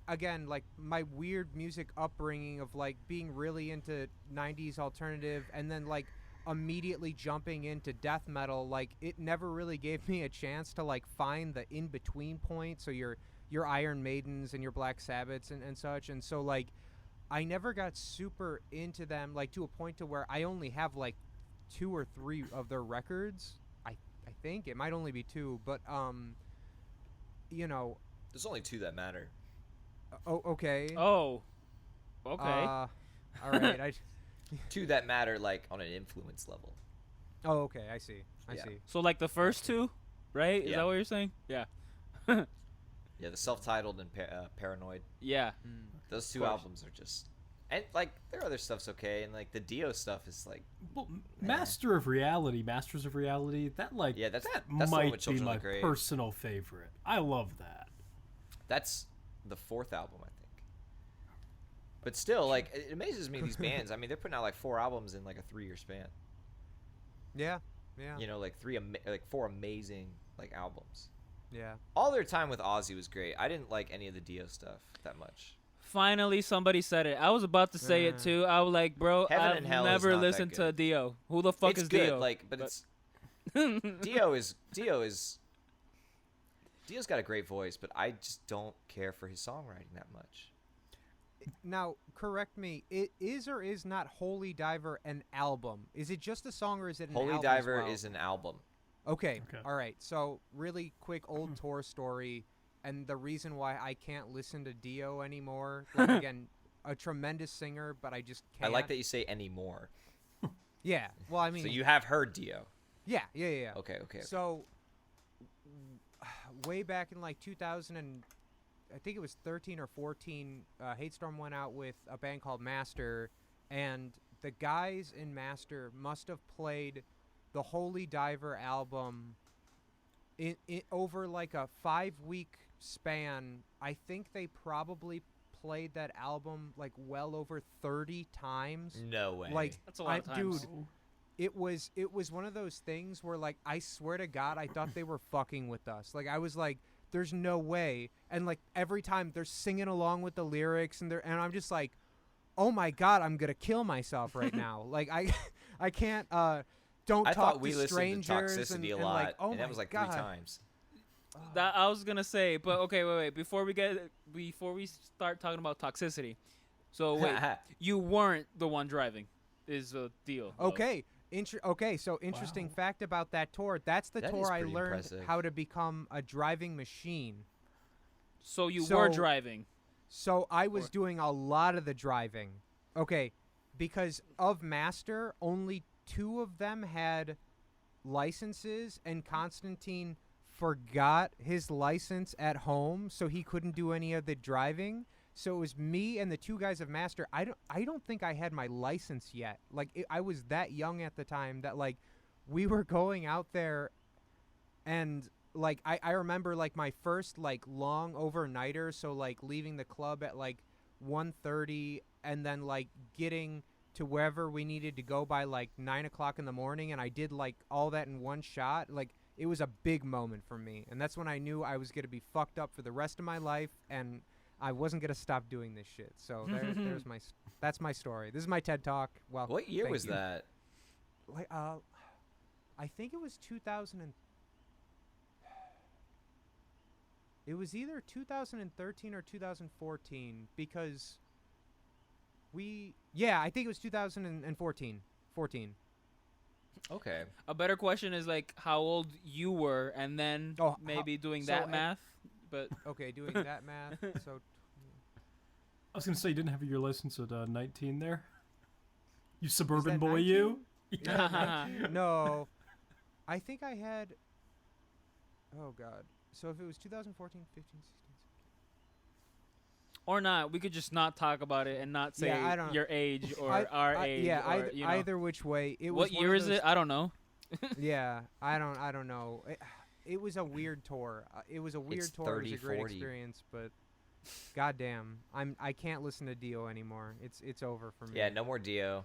again, like my weird music upbringing of like being really into 90s alternative and then like immediately jumping into death metal, like it never really gave me a chance to like find the in between point. So your Iron Maidens and your Black Sabbaths and such. And so like I never got super into them, like to a point to where I only have like 2 or 3 of their records. I think it might only be 2, but you know, There's only 2 that matter. okay. Oh. Okay. All right. 2 that matter, like on an influence level. Oh, okay. I see. I Yeah. see. So like the first 2, right? Is Yeah. that what you're saying? Yeah. Yeah, the self-titled and Paranoid. Yeah. Those 2 course. albums are just, and like their other stuff's okay, and like the Dio stuff is like, Well, Masters of Reality, that like Yeah, that's the one might with be Children of my the Grave. personal favorite. I love that. that's the 4th album, I think. But still, like it amazes me, these bands. I mean, they're putting out like 4 albums in like a 3-year span. Yeah. Yeah. You know, like 4 amazing like albums. Yeah. All their time with Ozzy was great. I didn't like any of the Dio stuff that much. Finally, somebody said it. I was about to say it too. I was like, bro, Heaven I've and Hell is never not that listened to good. Dio. Who the fuck It's is good, Dio? like, but it's Dio's got a great voice, but I just don't care for his songwriting that much. Now, correct me. It is or is not Holy Diver an album? Is it just a song or is it an Holy album Diver as well? is an album. Okay. Okay. All right. So, really quick old tour story, and the reason why I can't listen to Dio anymore. Like, again, a tremendous singer, but I just I can't. like that you say anymore. Yeah. Well, I mean. So you have heard Dio. Yeah. Okay. So, way back in like 2000 and I think it was 13 or 14, Hatestorm went out with a band called Master, and the guys in Master must have played the Holy Diver album in over like a 5-week span. I think they probably played that album like well over 30 times. No way. Like, That's a lot of times. dude, it was one of those things where like I swear to God I thought they were fucking with us. Like I was like, there's no way. And like every time they're singing along with the lyrics and I'm just like, oh my God, I'm gonna kill myself right now. Like I can't don't I talk thought we to listened strangers to Toxicity and a and, lot, like, oh and my that was like God. 3 times. That I was gonna say, but okay, wait. Before we start talking about Toxicity, so wait, you weren't the one driving, is the deal. though. Okay. So interesting Wow. fact about that tour. That's the That is tour I pretty learned impressive. how to become a driving machine. So you So- were driving. So I was Or- doing a lot of the driving. Okay, because of Master, only 2 of them had licenses, and Constantine forgot his license at home, so he couldn't do any of the driving. So it was me and the 2 guys of Master. I don't think I had my license yet. Like I was that young at the time that like we were going out there, and like I remember like my first like long overnighter, so like leaving the club at like 1:30 and then like getting to wherever we needed to go by like 9 o'clock in the morning, and I did like all that in one shot. Like it was a big moment for me, and that's when I knew I was gonna be fucked up for the rest of my life, and I wasn't gonna stop doing this shit. So that's my story. This is my TED Talk. Well, What year thank was you. that? Like I think it was 2000 and it was either 2013 or 2014 because I think it was 2014. 14. Okay. A better question is like how old you were, and then Oh, maybe doing so that at- math. But Okay, doing that math. So I was gonna say you didn't have your license at 19 there. You suburban that boy, 19? you. Is that 19? No, I think I had. Oh God. So if it was 2014, 15, 16. or not, we could just not talk about it and not say Yeah, I don't- your age or I- our I- age. Yeah, or, you know. either which way. It was What one year of is those- it? I don't know. Yeah, I don't know. It was a weird tour. It was a weird It's tour. It was 30, a great 40. experience, but goddamn, I can't listen to Dio anymore. It's over for me. Yeah, no more Dio.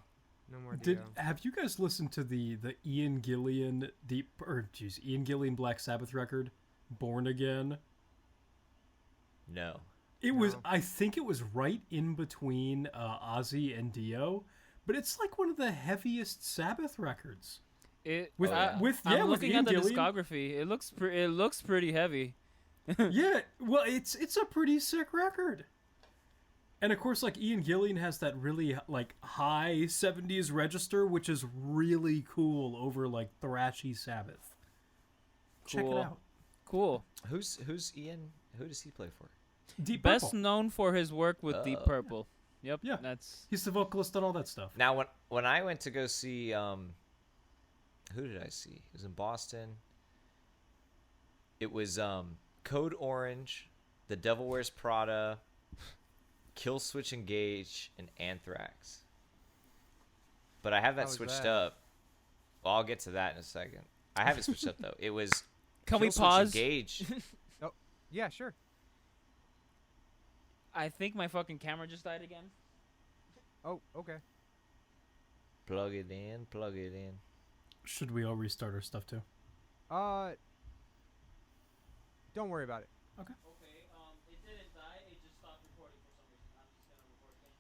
No more Dio. Have you guys listened to the Ian Gillian Ian Gillian Black Sabbath record, Born Again? No. It was. No. I think it was right in between Ozzy and Dio, but it's like one of the heaviest Sabbath records. It With yeah. with I'm with looking Ian at the Gillan. discography. It looks pretty heavy. Yeah, well, it's a pretty sick record. And of course, like Ian Gillan has that really like high '70s register, which is really cool over like thrashy Sabbath. Check it Cool. out. Cool. Who's Ian? Who does he play for? Deep Best Purple. known for his work with Deep Oh. Purple. Yep. Yeah. That's He's the vocalist on all that stuff. Now, when I went to go see, who did I see? It was in Boston. It was Code Orange, The Devil Wears Prada, Kill Switch Engage, and Anthrax. But I have that How was switched that? up. Well, I'll get to that in a second. I have it switched up though. It was Can Kill we Switch pause? Engage. Yeah, sure. I think my fucking camera just died again. Oh, okay. Plug it in. Plug it in. Should we all restart our stuff too? Don't worry about it. Okay. It didn't die. It just stopped recording for some reason. I'm just gonna record again.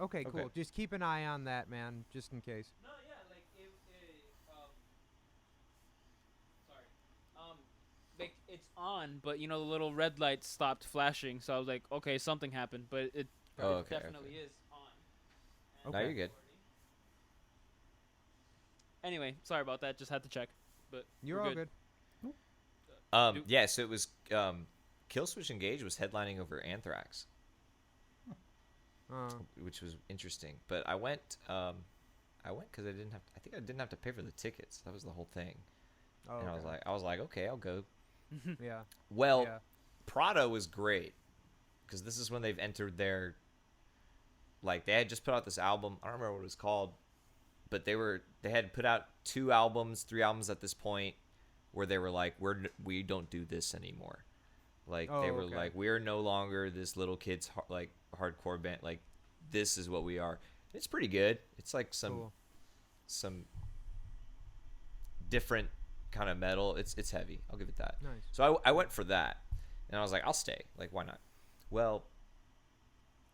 Okay, cool. Okay. Just keep an eye on that, man, just in case. No, yeah, like sorry. Like it's on, but you know the little red light stopped flashing, so I was like, okay, something happened, but it, Oh, it okay, definitely okay. is on. And No, Okay. you're good. Anyway, sorry about that. Just had to check, but You're we're all good. Do- Yeah, so it was Kill Switch Engage was headlining over Anthrax, which was interesting. But I went because I didn't have. I think I didn't have to pay for the tickets. That was the whole thing. Oh, And okay. I was like, okay, I'll go. Yeah. Well, Yeah. Prada was great because this is when they've entered their. Like they had just put out this album. I don't remember what it was called, but they had put out 3 albums at this point, where they were like, we don't do this anymore. Like Oh, they were okay. like, we're no longer this little kid's like hardcore band. Like this is what we are. It's pretty good. It's like Cool. some different kind of metal. It's heavy. I'll give it that. Nice. So I went for that, and I was like, I'll stay. Like, why not? Well,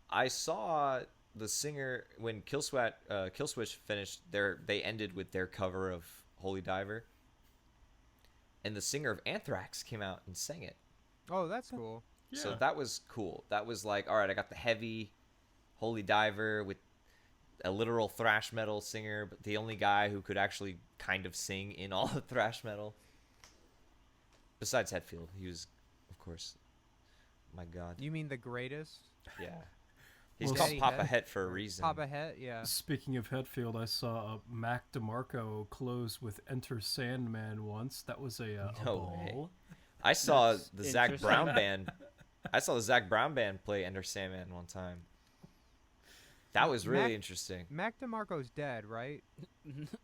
I saw the singer when Kill Switch finished. They ended with their cover of Holy Diver, and the singer of Anthrax came out and sang it. Oh, that's cool. So Yeah. that was cool. That was like, all right, I got the heavy Holy Diver with a literal thrash metal singer, but the only guy who could actually kind of sing in all of thrash metal. Besides Hetfield, he was, of course, my God. You mean the greatest? Yeah. He's Well, called Daddy Papa Het. Het for a reason. Papa Het, yeah. Speaking of Hetfield, I saw Mac DeMarco close with Enter Sandman once. That was a No ball. I saw That's the Zach interesting. Brown band. I saw the Zach Brown band play Enter Sandman one time. That was really Mac- interesting. Mac DeMarco's dead, right?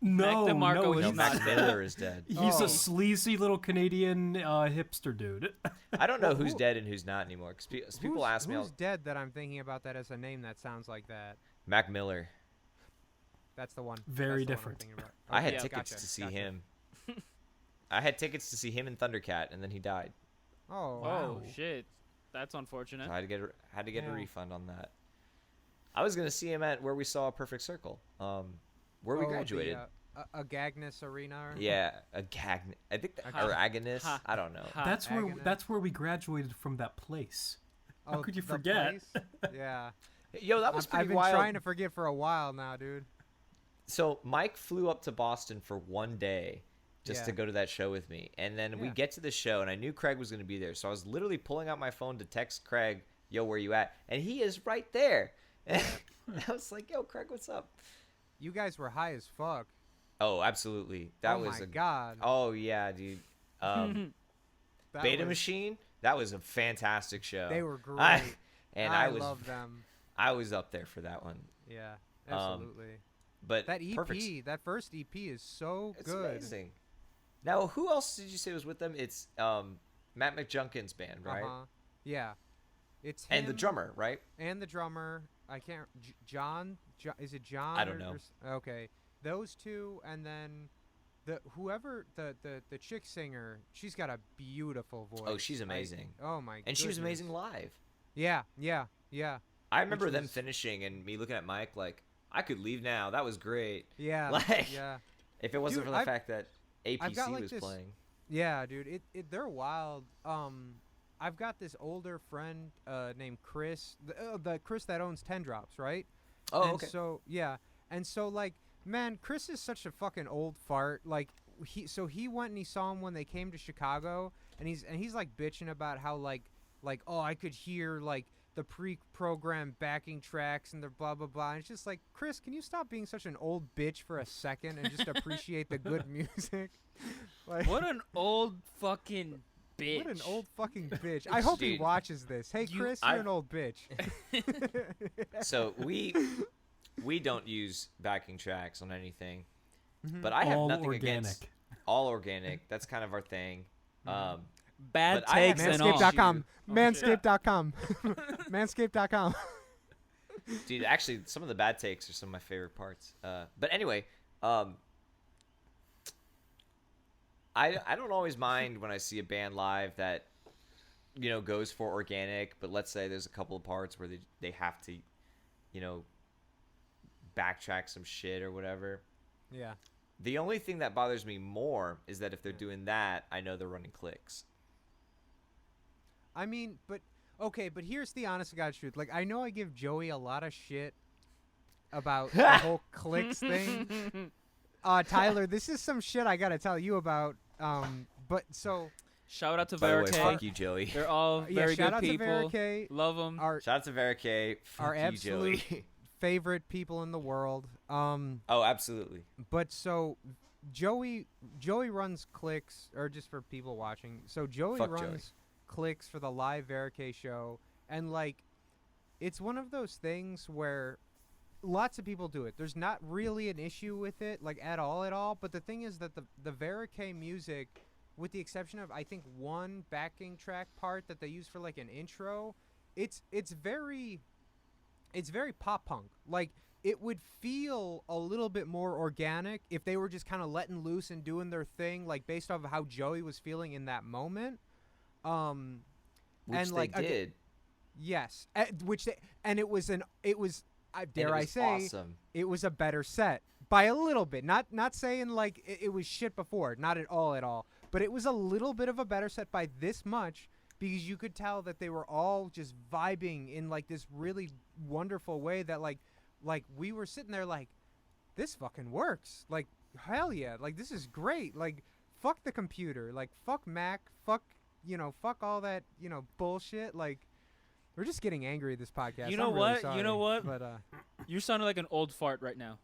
No, Mac DeMarco no, is No, he's, not Mac Miller is dead. he's Oh. a sleazy little Canadian hipster dude. I don't know Well, who's who- dead and who's not anymore. Because people ask me, Who's dead that I'm thinking about that as a name that sounds like that? Mac Miller. That's the one. Very That's the one I'm different. thinking about. I Okay, had yeah, tickets gotcha, to see gotcha. him. I had tickets to see him in Thundercat, and then he died. Oh, wow. Oh shit, that's unfortunate. So I had to get a Yeah. refund on that. I was gonna see him at where we saw a Perfect Circle, where we Oh, graduated. The, Agagnis Arena? Or Yeah, a gag. I think Ha. or Agonist. Ha. I don't know. Ha. That's Agnes. where we graduated from that place. How Oh, could you the forget? place? Yeah. Yo, that was pretty I've been wild. trying to forget for a while now, dude. So Mike flew up to Boston for one day just Yeah. to go to that show with me, and then we Yeah. get to the show, and I knew Craig was going to be there, so I was literally pulling out my phone to text Craig, "Yo, where you at?" And he is right there. And I was like, "Yo, Craig, what's up?" You guys were high as fuck. Oh, absolutely. That oh was my a god. Oh yeah, dude. That Beta was- Machine. That was a fantastic show. They were great. And I I was love them. I was up there for that one. Yeah, Um, absolutely. But That EP, Perfect- that first EP is so It's good. amazing. Now, who else did you say was with them? It's Matt McJunkin's band, right? Uh-huh. Yeah. It's And the him drummer, right? and the drummer. I can't. John? Is it John? I don't or- know. or okay, those two, and then the chick singer. She's got a beautiful voice. Oh, she's amazing. Oh my. And she was goodness. amazing live. Yeah, yeah, yeah. I remember Which them was- finishing and me looking at Mike like, I could leave now. That was great. Yeah, Like, yeah. if it wasn't Dude, for the I've- fact that APC got, like, was this- playing. Yeah, dude, they're wild. I've got this older friend named Chris, the Chris that owns 10 Drops, right? Oh, and okay. So yeah, and so like, man, Chris is such a fucking old fart. Like he went and he saw him when they came to Chicago, and he's like bitching about how like oh, I could hear like the pre-programmed backing tracks and the blah blah blah. And it's just like, Chris, can you stop being such an old bitch for a second and just appreciate the good music? Like, What an old fucking bitch. what an old fucking bitch. I hope he Dude. watches this. Hey, Chris, you're an old bitch. So we don't use backing tracks on anything, but I have All nothing organic. against all organic. That's kind of our thing. Bad But I have takes and all. Manscaped.com. Oh, shit. Manscaped.com. Manscaped.com. Dude, actually, some of the bad takes are some of my favorite parts. But anyway, I don't always mind when I see a band live that, you know, goes for organic, but let's say there's a couple of parts where they have to, you know, backtrack some shit or whatever. Yeah. The only thing that bothers me more is that if they're doing that, I know they're running clicks. I mean, but okay, but here's the honest to God truth. Like, I know I give Joey a lot of shit about the whole clicks thing. Tyler, this is some shit I gotta tell you about. But so Shout out to By the way, Veracay. fuck you, Joey. They're all yeah, very shout good out people. to Veracay, Love them. our Shout out to Veracay. Fuck our you, absolute Joey. favorite people in the world. Oh, absolutely. But so Joey runs clicks, or just for people watching. So Joey Fuck runs clicks for the live Veracay show, and like, it's one of those things where lots of people do it. There's not really an issue with it, like at all. But the thing is that the Veracay music, with the exception of I think one backing track part that they use for like an intro, it's very pop punk. Like, it would feel a little bit more organic if they were just kind of letting loose and doing their thing, like based off of how Joey was feeling in that moment. Which and they like did. Yes, which they, and it was I And dare it I was say, awesome. it was a better set by a little bit. Not saying like it was shit before, not at all. But it was a little bit of a better set by this much, because you could tell that they were all just vibing in like this really wonderful way that like we were sitting there like, this fucking works. Like, hell yeah. Like, this is great. Like, fuck the computer. Like, fuck Mac. Fuck all that, bullshit. Like, we're just getting angry at this podcast. You know I'm really what? sorry, You know what? But You're sounding like an old fart right now.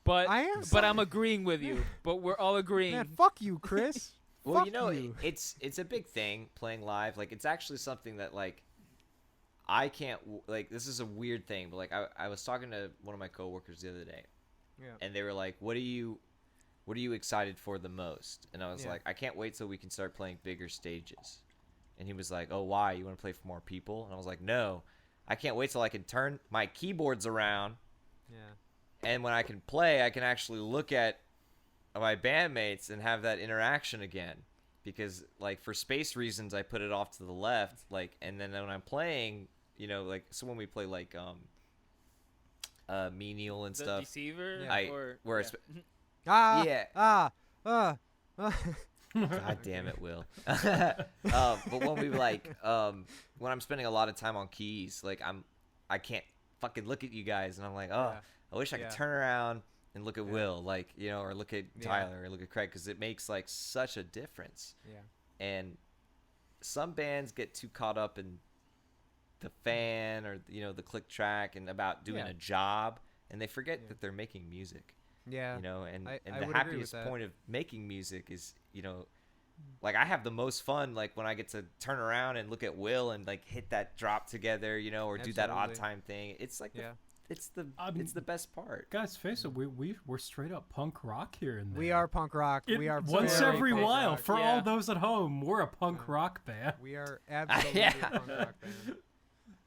But I am But I'm agreeing with you. But we're all agreeing. man, fuck you, Chris. Well, Fuck you know, you. it's a big thing playing live. Like, it's actually something that like I can't like. This is a weird thing, but like I was talking to one of my coworkers the other day, Yeah. and they were like, "What are you excited for the most?" And I was Yeah. like, "I can't wait till we can start playing bigger stages." And he was like, "Oh, why? You want to play for more people?" And I was like, "No, I can't wait till I can turn my keyboards around, Yeah. and when I can play, I can actually look at my bandmates and have that interaction again." Because like for space reasons, I put it off to the left, like, and then when I'm playing, like, so when we play like menial and The stuff, deceiver? I Or, where yeah. Yeah. God God damn it, Will. But when we like, when I'm spending a lot of time on keys, like I can't fucking look at you guys, and I'm like, oh, Yeah. I wish I Yeah. could turn around and look at Yeah. Will, like, or look at Yeah. Tyler or look at Craig, because it makes like such a difference. Yeah. And some bands get too caught up in the fan or the click track and about doing Yeah. a job, and they forget Yeah. that they're making music. Yeah. And I the would agree with happiest that. point of making music is like I have the most fun like when I get to turn around and look at Will and like hit that drop together, or do that odd Absolutely. time thing. It's like Yeah. it's the I mean, best part. Guys, face it, we're straight up punk rock here and there. We are punk rock. We are once very every punk while. rock. For Yeah. all those at home, we're a punk rock band. We are absolutely Yeah. a punk rock band.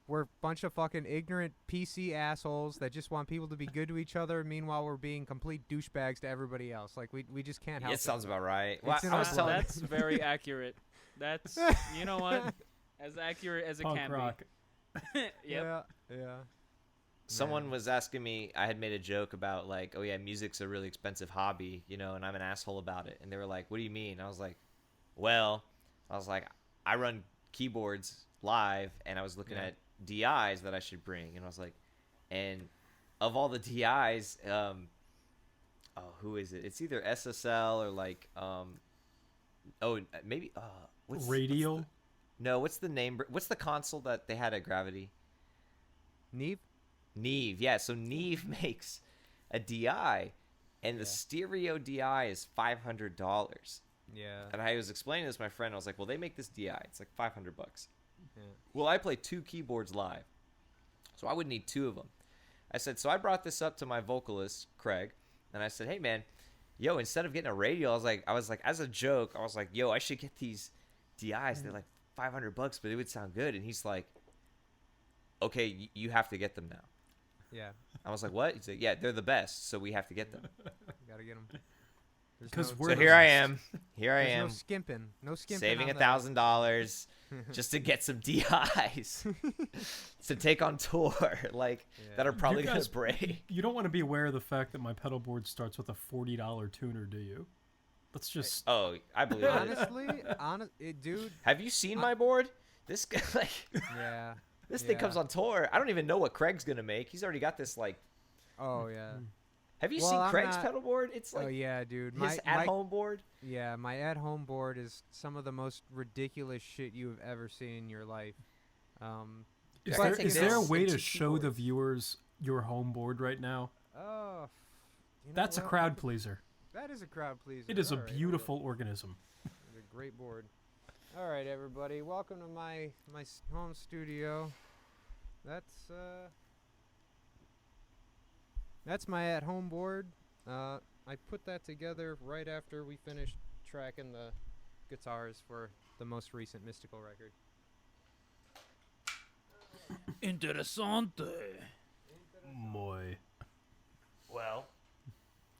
We're a bunch of fucking ignorant PC assholes that just want people to be good to each other. Meanwhile, we're being complete douchebags to everybody else. Like, we just can't help It sounds about right. Well, It's in I our was blood. telling That's very accurate. That's, you know what? As accurate as it Punk can rock. Yep. Yeah. Someone was asking me, I had made a joke about like, oh yeah, music's a really expensive hobby, you know, and I'm an asshole about it. And they were like, what do you mean? I was like, I run keyboards live, and I was looking at DIs that I should bring, and I was like, and of all the DIs, who is it? It's either SSL or like, maybe Radial. what's the name? What's the console that they had at Gravity? Neve? Neve, yeah. So Neve makes a DI, and the stereo DI is $500. Yeah. And I was explaining this to my friend. I was like, "Well, they make this DI. It's like $500." Yeah. Well, I play 2 keyboards live, so I would need 2 of them. I said, so I brought this up to my vocalist Craig, and I said, "Hey, man, yo, instead of getting a radio, I was like, as a joke, I was like, yo, I should get these DIs. They're like $500, but it would sound good." And he's like, "Okay, you have to get them now." Yeah. I was like, what? He's like, yeah, they're the best, so we have to get them. Gotta get them. 'Cause we're So the here I best. am. Here I am. No skimping. No skimping. Saving on the- $1,000 just to get some DIs to take on tour, like that are probably You gonna guys- break. You don't want to be aware of the fact that my pedal board starts with a $40 tuner, do you? Let's just. Oh, I believe it. Honestly, dude. Have you seen my board? This guy, like, Yeah. this thing comes on tour. I don't even know what Craig's gonna make. He's already got this. Like, Oh yeah. have you Well, seen I'm Craig's not- pedal board? It's like Oh yeah, dude. his at-home board. Yeah, my at-home board is some of the most ridiculous shit you have ever seen in your life. Is But there, take is there a this way and to 2 show the keyboards. viewers your home board right now? Oh, you know That's a what? crowd pleaser. That is a crowd pleaser. It is a All right, beautiful organism. It's a great board. All right, everybody, welcome to my home studio. That's my at-home board. I put that together right after we finished tracking the guitars for the most recent Mystical record. Interessante. Moy. Well,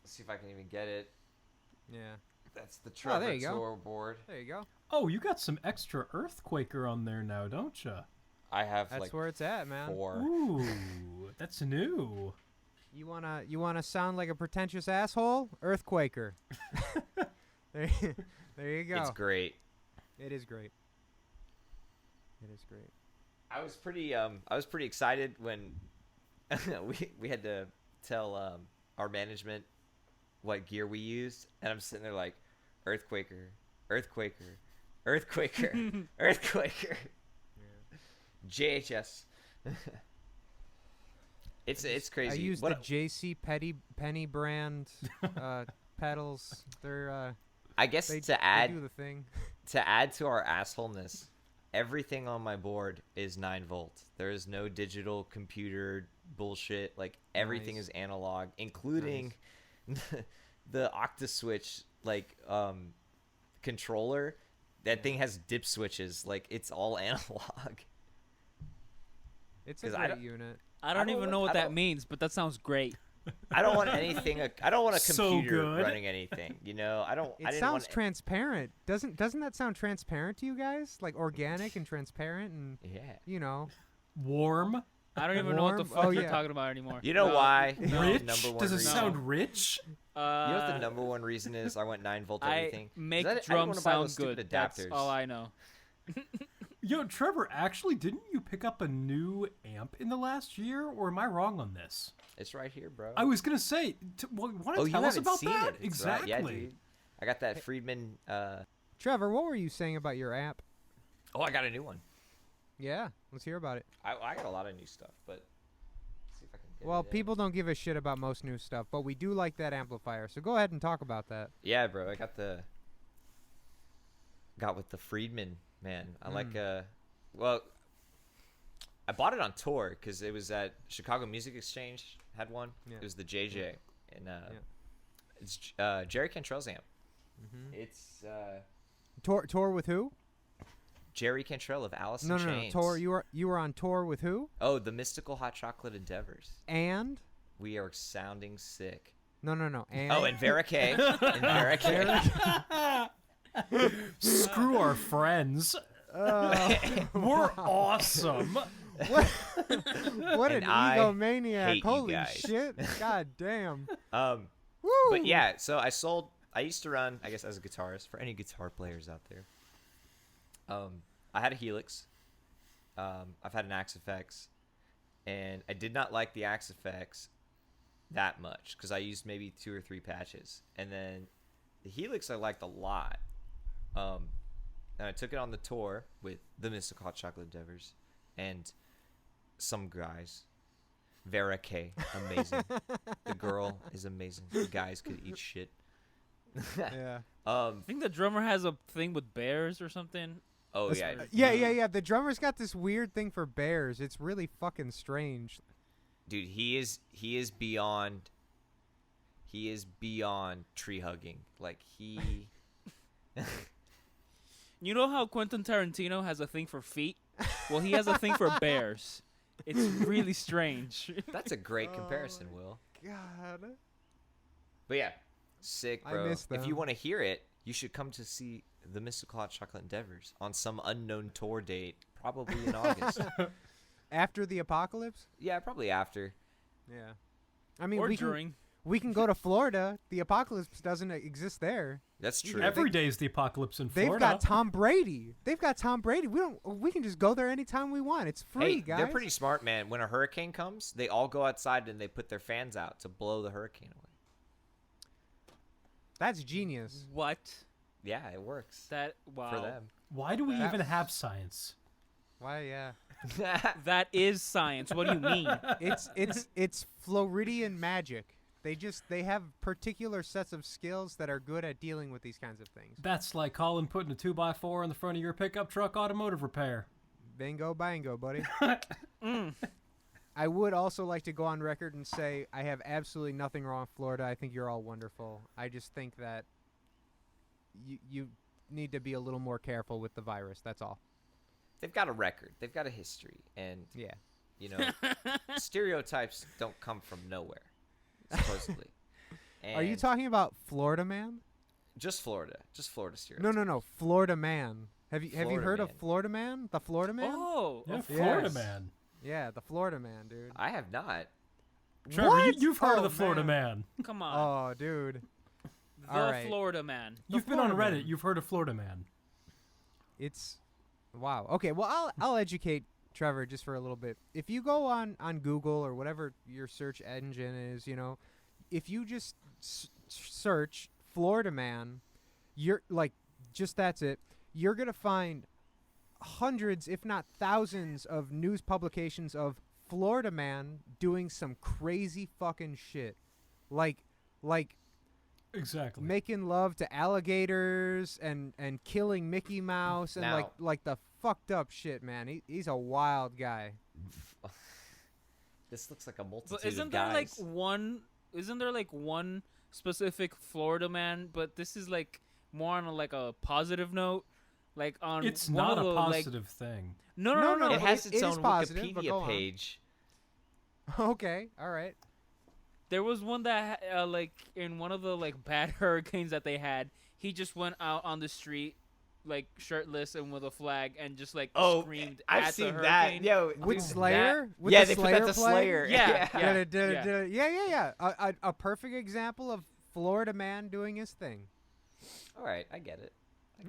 let's see if I can even get it. Yeah, That's the Oh, Trevor there you go. tour board. there you go. Oh, you got some extra Earthquaker on there now, don't you? I have That's like where it's at, man. 4. Ooh, that's new. You wanna sound like a pretentious asshole? Earthquaker. there you go. It's great. It is great. It is great. I was pretty excited when we had to tell our management what gear we used, and I'm sitting there like, Earthquaker, Earthquaker, Earthquaker, Earthquaker, JHS. It's crazy. I use What- the JC Penny brand pedals. They're I guess they to add do the thing. to add to our assholeness, everything on my board is 9 volt. There is no digital computer bullshit. Like everything Nice. is analog, including the OctaSwitch controller. That thing has dip switches. Like it's all analog. It's a 'Cause I great don't- unit. I don't even know what I that don't- means, but that sounds great. I don't want anything. I don't want a So computer good. running anything. You know, I don't. I It didn't sounds want. transparent. Doesn't that sound transparent to you guys? Like organic and transparent and Yeah. you know. Warm. I don't even know what the Warm? fuck Oh, you're yeah. talking about anymore. You know why? No. You know Rich? the number one Does it reason? sound rich? You know what the number one reason is? I went 9 volt to I everything. make I didn't drums wanna buy those sound good. stupid That's adapters. all I know. Yo, Trevor, actually, didn't you pick up a new amp in the last year, or am I wrong on this? It's right here, bro. I was gonna say, want to Oh, you tell us haven't about seen that? it. It's Exactly. right- Yeah, dude. I got that Friedman. Trevor, what were you saying about your app? Oh, I got a new one. Yeah, let's hear about it. I got a lot of new stuff, but let's see if I can get Well, it in. people don't give a shit about most new stuff, but we do like that amplifier. So go ahead and talk about that. Yeah, bro. I got with the Friedman, man. I like well, I bought it on tour because it was at Chicago Music Exchange. Had one. Yeah. It was the JJ, and Yeah. it's Jerry Cantrell's amp. Mm-hmm. It's Tour with who? Jerry Cantrell of Alice in No. Chains. Tour. You were on tour with who? Oh, the Mystical Hot Chocolate Endeavors. And We are sounding sick. no. And Oh, and Vera K. And Vera K. Screw our friends. We're awesome. What, what an And I egomaniac. hate you Holy guys. shit. God damn. Woo! But yeah, so I used to run, I guess, as a guitarist, for any guitar players out there. I had a Helix. I've had an Axe FX. And I did not like the Axe FX that much because I used maybe 2 or 3 patches. And then the Helix I liked a lot. And I took it on the tour with the Mystical Hot Chocolate Endeavors and some guys. Vera K, amazing. The girl is amazing. The guys could eat shit. Yeah. I think the drummer has a thing with bears or something. Oh yeah. Yeah. The drummer's got this weird thing for bears. It's really fucking strange. Dude, he is beyond tree hugging. Like he You know how Quentin Tarantino has a thing for feet? Well, he has a thing for bears. It's really strange. That's a great comparison, Will. God. But yeah, sick, I bro. miss If you them. want to hear it, you should come to see the Mystical Hot Chocolate Endeavors on some unknown tour date, probably in August. After the apocalypse? Yeah, probably after. Yeah. I mean, Or we during. we can go to Florida. The apocalypse doesn't exist there. That's true. Every day is the apocalypse in Florida. They've got Tom Brady. We can just go there anytime we want. It's free, Hey, guys. they're pretty smart, man. When a hurricane comes, they all go outside and they put their fans out to blow the hurricane away. That's genius. What? Yeah, it works That wow. for them. Why do we That- even have science? Why? Yeah. That is science. What do you mean? It's Floridian magic. They have particular sets of skills that are good at dealing with these kinds of things. That's like Colin putting a 2x4 in the front of your pickup truck automotive repair. Bingo, bango, buddy. I would also like to go on record and say I have absolutely nothing wrong with Florida. I think you're all wonderful. I just think that you need to be a little more careful with the virus. That's all. They've got a record. They've got a history. And, Yeah. you know, stereotypes don't come from nowhere, supposedly. Are you And talking about Florida Man? Just Florida. Just Florida stereotypes. No. Florida Man. Have you Florida heard of Man. Florida Man? The Florida Man? Oh, Yeah, of Florida yes. man. Yeah, the Florida Man, dude. I have not. Trevor, What? you've heard Oh, of the Florida man. come on. Oh, dude. The all right. Florida man. You've been on Florida Reddit. man. You've heard of Florida man. It's wow. Okay, well I'll educate Trevor just for a little bit. If you go on Google or whatever your search engine is, if you just search Florida Man, you're like just that's it. You're going to find hundreds if not thousands of news publications of Florida Man doing some crazy fucking shit. Like Exactly. making love to alligators and killing Mickey Mouse and Now- like the fucked up shit, man. He's a wild guy. This looks like a multitude But isn't of there guys. isn't there like one specific Florida man, but this is like more on a positive note? Like on It's one not of a the, positive thing. No. No, it has it its is own positive, but go Wikipedia on. page. Okay, all right. There was one that like in one of the like bad hurricanes that they had, he just went out on the street like shirtless and with a flag and just like screamed I've at seen the that. hurricane. Yo, With dude, Slayer? that- With yeah, the they put that to Slayer flag? Slayer. Yeah. Yeah. A perfect example of Florida Man doing his thing. All right, I get it.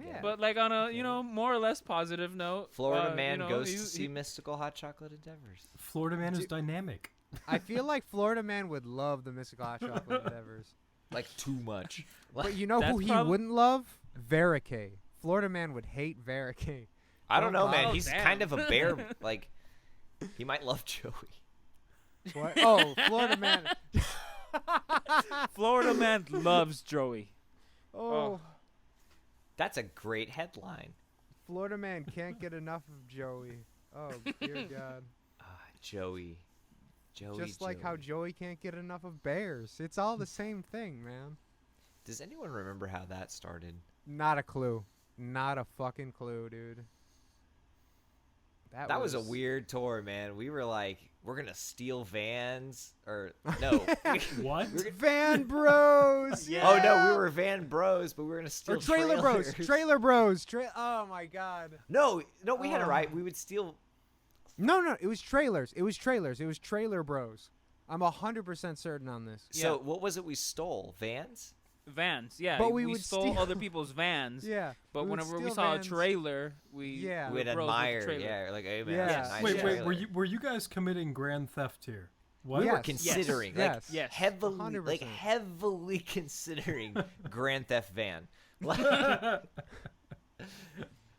Yeah. But like on a more or less positive note, Florida man goes to he's- see Mystical Hot Chocolate Endeavors. Florida man is dynamic. I feel like Florida Man would love the Mystical Hot Chocolate Endeavors. Like too much. But you know who That's he prob- wouldn't love? Veracay. Florida Man would hate Veracay. I don't know, Oh, man. wow. He's Damn. kind of a bear. Like, he might love Joey. What? Oh, Florida Man. Florida man loves Joey. Oh, That's a great headline. Florida Man can't get enough of Joey. Oh, dear God. Joey. Just like how Joey can't get enough of bears. It's all the same thing, man. Does anyone remember how that started? Not a clue. Not a fucking clue, dude. That was a weird tour, man. We were like, we're gonna steal vans, or no? What? Van Bros. Yeah. Oh no, we were van bros, but we were gonna steal Or Trailer Bros. trailers. Trailer Bros. Oh my God. No, we had it right. We would steal No, it was trailers. It was Trailer Bros. I'm 100% certain on this. So what was it we stole? Vans? Vans, yeah. But we we would stole steal- other people's vans. Yeah. But we would whenever we steal saw vans. a trailer, we Yeah. We'd bros with the admire, trailer. yeah, like, hey man, Yeah. that's a nice Wait, trailer. were you guys committing grand theft here? What? We were Yes. considering, Yes. like, Yes. heavily, 100%. heavily considering Grand Theft Van.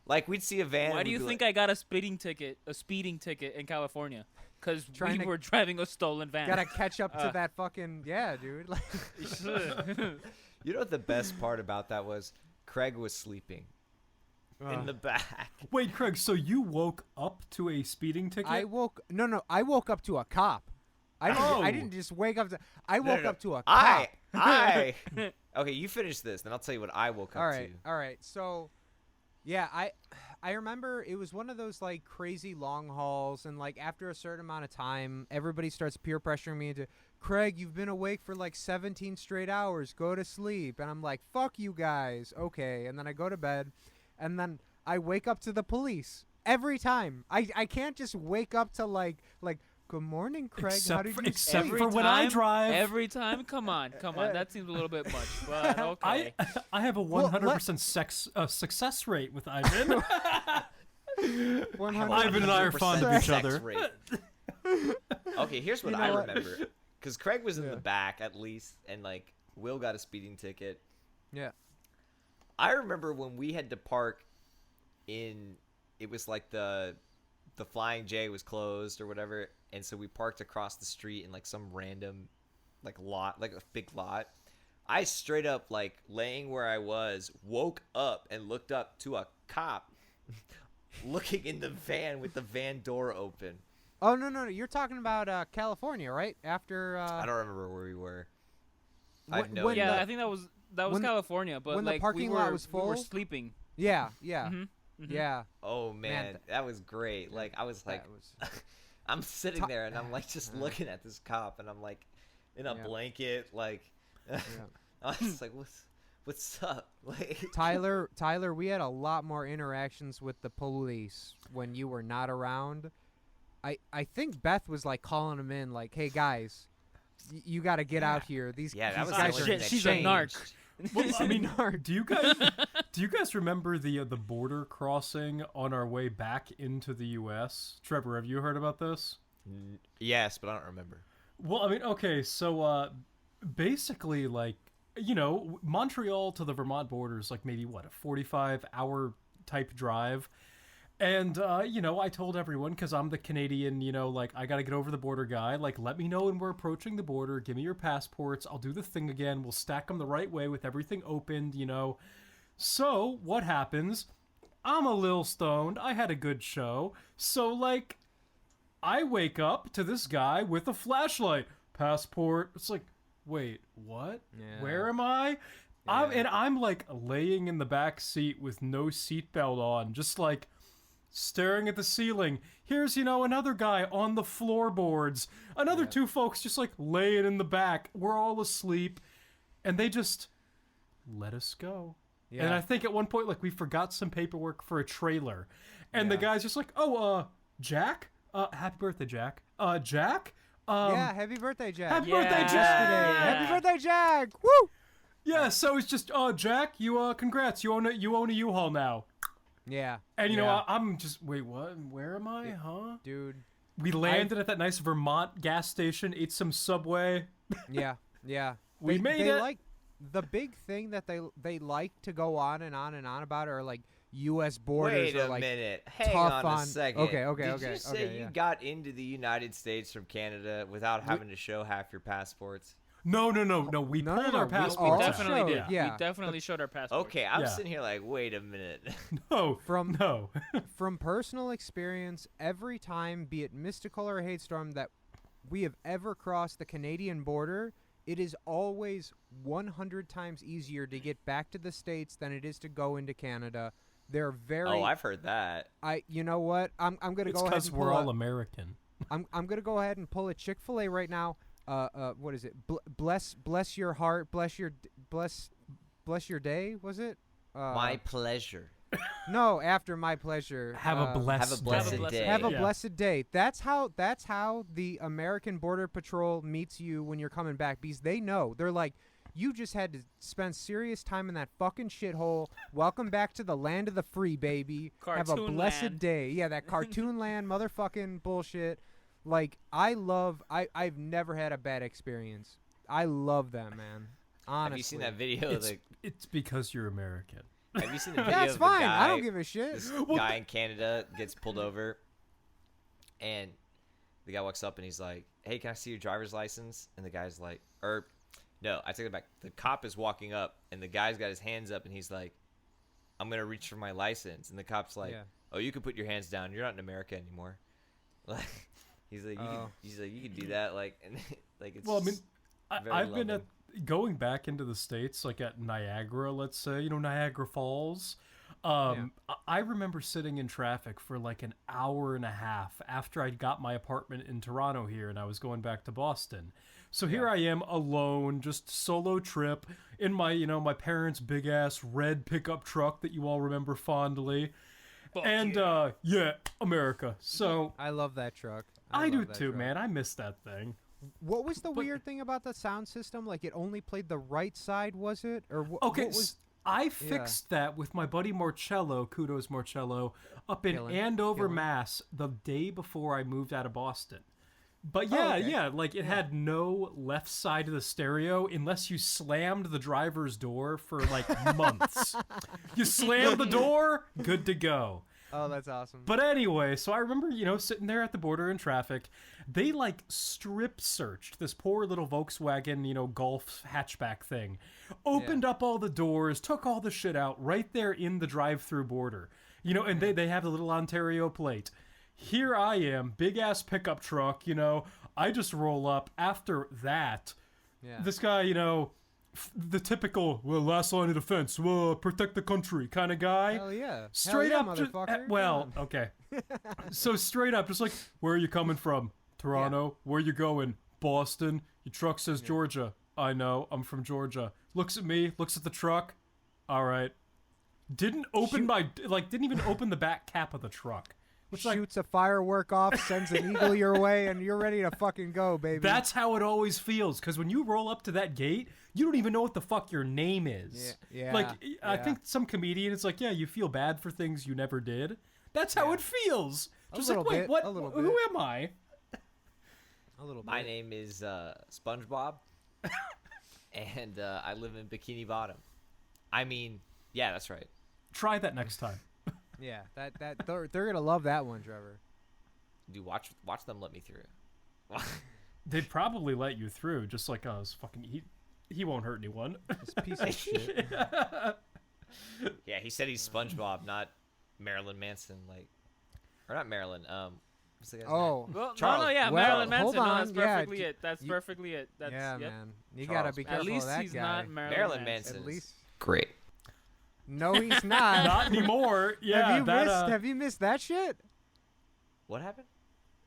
Like we'd see a van. Why and do we'd you be think like, I got a speeding ticket in California? Because Trying we to- were driving a stolen van. Gotta catch up to that fucking dude. Like, You know what the best part about that was? Craig was sleeping in the back. Wait, Craig. So you woke up to a speeding ticket? I woke up to a cop. I didn't just wake up to. I woke up to a cop. I. Okay, you finish this, then I'll tell you what I woke up to. All right. So, yeah, I remember it was one of those like crazy long hauls, and like after a certain amount of time, everybody starts peer pressuring me into, Craig, you've been awake for like 17 straight hours. Go to sleep. And I'm like, fuck you guys. Okay. And then I go to bed, and then I wake up to the police every time. I can't just wake up to like. Good morning, Craig. How did you except sleep? for when I drive. Every time? Come on. That seems a little bit much, but okay. I have a 100% success rate with Ivan. 100. Ivan and I are fond of each sex other. rate. Okay, here's what You know I what? remember. Because Craig was in Yeah. the back at least, and like Will got a speeding ticket. Yeah. I remember when we had to park in, it was like the Flying J was closed or whatever, and so we parked across the street in like some random like lot, like a big lot. I straight up, like, laying where I was, woke up and looked up to a cop looking in the van with the van door open. Oh no! You're talking about California, right? After I don't remember where we were. I When- have no when idea. I think that was when- California, but when the like parking we lot were, was we were full? sleeping. yeah, Mhm. yeah. Oh man, Man, that was great. Like I was like, That was- I'm sitting Ta- there and I'm like just looking at this cop and I'm like in a Yeah. blanket, like I was just like, what's up? Like Tyler, we had a lot more interactions with the police when you were not around. I think Beth was like calling them in, like, "Hey guys, you got to get out here. These yeah, that these was guys the are only thing that she's a narc. changed. Well, I mean, do you guys remember the border crossing on our way back into the U.S.? Trevor, have you heard about this? Yes, but I don't remember. Well, I mean, okay, so basically, like, Montreal to the Vermont border is like maybe what, a 45-hour type drive. And, I told everyone, because I'm the Canadian, like, I got to get over the border guy. Like, let me know when we're approaching the border. Give me your passports. I'll do the thing again. We'll stack them the right way with everything opened, So, what happens? I'm a little stoned. I had a good show. So, like, I wake up to this guy with a flashlight. Passport. It's like, wait, what? Yeah. Where am I? I'm, like, laying in the back seat with no seatbelt on. Just, like, staring at the ceiling. Here's, another guy on the floorboards. Another two folks just like laying in the back. We're all asleep. And they just let us go. Yeah. And I think at one point, like, we forgot some paperwork for a trailer. And the Yeah. guy's just like, Jack? Happy birthday, Jack. Jack? Yeah, happy birthday, Jack. Happy Yeah. birthday, Jack! Yeah. Happy birthday, Jack! Woo! Yeah, so it's just, Jack, you, congrats. You own a U-Haul now. Yeah. And, yeah. I'm just, wait, what? Where am I? Huh? Dude. We landed at that nice Vermont gas station, ate some Subway. Yeah. Yeah. We made it. Like the big thing that they like to go on and on and on about are like U.S. borders Wait are a like minute. Hang tough on a second. Okay. Did you say you got into the United States from Canada without having to show half your passports? No. We No, pulled no, our we passports. all out. Definitely showed, did. yeah. We definitely showed our passports. Okay, I'm Yeah. sitting here like, wait a minute. No. From No. from personal experience, every time, be it mystical or hate storm, that we have ever crossed the Canadian border, it is always 100 times easier to get back to the States than it is to go into Canada. They're very. Oh, I've heard that. You know what? I'm gonna It's go ahead because and we're pull all a, American. I'm gonna go ahead and pull a Chick-fil-A right now. What is it? Bless your heart, bless your day. Was it? My pleasure. No, after my pleasure. Have a blessed Have a blessed day. Have a Yeah. blessed day. That's how the American Border Patrol meets you when you're coming back, because they know. They're like, you just had to spend serious time in that fucking shithole. Welcome back to the land of the free, baby. Have a Cartoon blessed land. day. Yeah, that cartoon land motherfucking bullshit. Like, I've never had a bad experience. I love them, man. Honestly. Have you seen that video? It's because you're American. Have you seen the video Yeah, it's of the fine. guy? I don't give a shit. This guy in Canada gets pulled over, and the guy walks up and he's like, "Hey, can I see your driver's license?" And the guy's like, no, I take it back. The cop is walking up, and the guy's got his hands up, and he's like, "I'm gonna reach for my license." And the cop's like, Yeah. "Oh, you can put your hands down. You're not in America anymore." Like, he's like, you can do that." Like, and like it's. Well, I mean, very I've been loving. going back into the States, like at Niagara, let's say, Niagara Falls. I remember sitting in traffic for like an hour and a half after I got my apartment in Toronto here, and I was going back to Boston. So here I am alone, just solo trip in my, my parents' big ass red pickup truck that you all remember fondly. And America. So I love that truck. I love do that too, truck. man. I miss that thing. What was the weird thing about the sound system? Like, it only played the right side, was it? Or Okay, what was? I fixed that with my buddy Marcello, kudos Marcello, up in Killin', Andover, killin'. Mass, the day before I moved out of Boston. But okay. like it had no left side of the stereo unless you slammed the driver's door for like months. You slammed the door, good to go. Oh, that's awesome. But anyway, so I remember, sitting there at the border in traffic. They like strip searched this poor little Volkswagen, Golf hatchback thing. Opened up all the doors, took all the shit out right there in the drive-through border. And they have the little Ontario plate. Here I am, big ass pickup truck, I just roll up. After that, this guy, the typical, last line of defense, protect the country kind of guy. Hell yeah. Straight Hell yeah, up, motherfucker. okay. So straight up, just like, where are you coming from? Toronto. Where you going? Boston. Your truck says Georgia. I know. I'm from Georgia. Looks at me. Looks at the truck. All right. Didn't even open the back cap of the truck. Which, Shoots a firework off, sends an eagle your way, and you're ready to fucking go, baby. That's how it always feels. Because when you roll up to that gate, you don't even know what the fuck your name is. Yeah. Like, I think some comedian is like, yeah, you feel bad for things you never did. That's how it feels. Just like, little wait, bit, what? a little Who bit. am I? A little bit. My name is SpongeBob, and I live in Bikini Bottom. I mean, yeah, that's right. Try that next time. Yeah, they're gonna love that one, Trevor. Dude, watch them let me through. They'd probably let you through, just like us. Fucking, he won't hurt anyone. This piece of shit. Yeah, he said he's SpongeBob, not Marilyn Manson. Or not Marilyn. What's the guy's name? Oh, Well, Charles. no, yeah, Well, Marilyn Manson. hold No, on, that's yeah, perfectly d- it. That's you- perfectly it. That's yeah, yep. man. You Charles gotta be Manson. careful At least of that he's guy. not Marilyn, Marilyn Manson. Manson. At least. Great. No, he's not. Not anymore. Yeah, Have you missed that shit? What happened?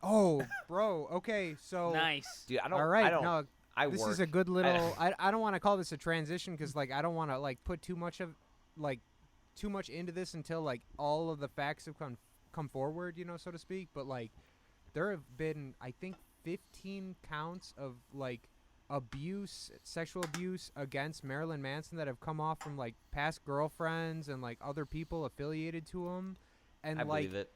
Oh, bro. Okay, so. Nice. Dude, I don't. All right, I don't. no, I this work. is a good little. I don't want to call this a transition because I don't want to put too much into this until all of the facts have come forward, so to speak. But there have been, I think, 15 counts of sexual abuse against Marilyn Manson that have come off from past girlfriends and other people affiliated to him, and I believe it.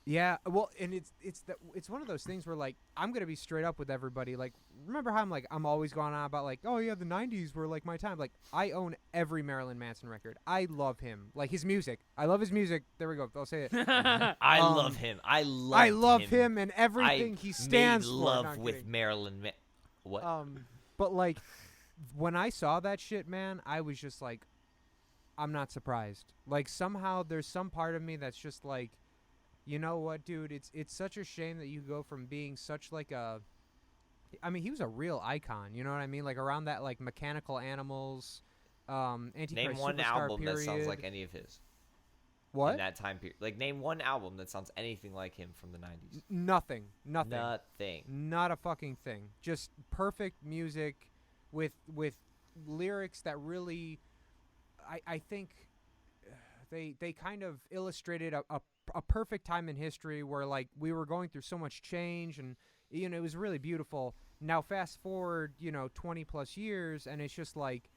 yeah, well, and it's one of those things where I'm gonna be straight up with everybody. Remember how I'm always going on about oh yeah, the '90s were my time. I own every Marilyn Manson record. I love him, his music. I love his music. There we go. I'll say it. I love him. I love him and everything he stands made for. love No, I'm with kidding. Marilyn. What? But when I saw that shit, man, I was just I'm not surprised. Somehow there's some part of me that's just you know what, dude? It's such a shame that you go from being such I mean, he was a real icon. You know what I mean? Around that Mechanical Animals, Antichrist Name one Superstar album period. that sounds like any of his. What? In that time period, name one album that sounds anything like him from the '90s. Nothing. Nothing. Not a fucking thing. Just perfect music, with lyrics that really, I think, they kind of illustrated a perfect time in history where like we were going through so much change, and it was really beautiful. Now fast forward 20 plus years, and it's just like,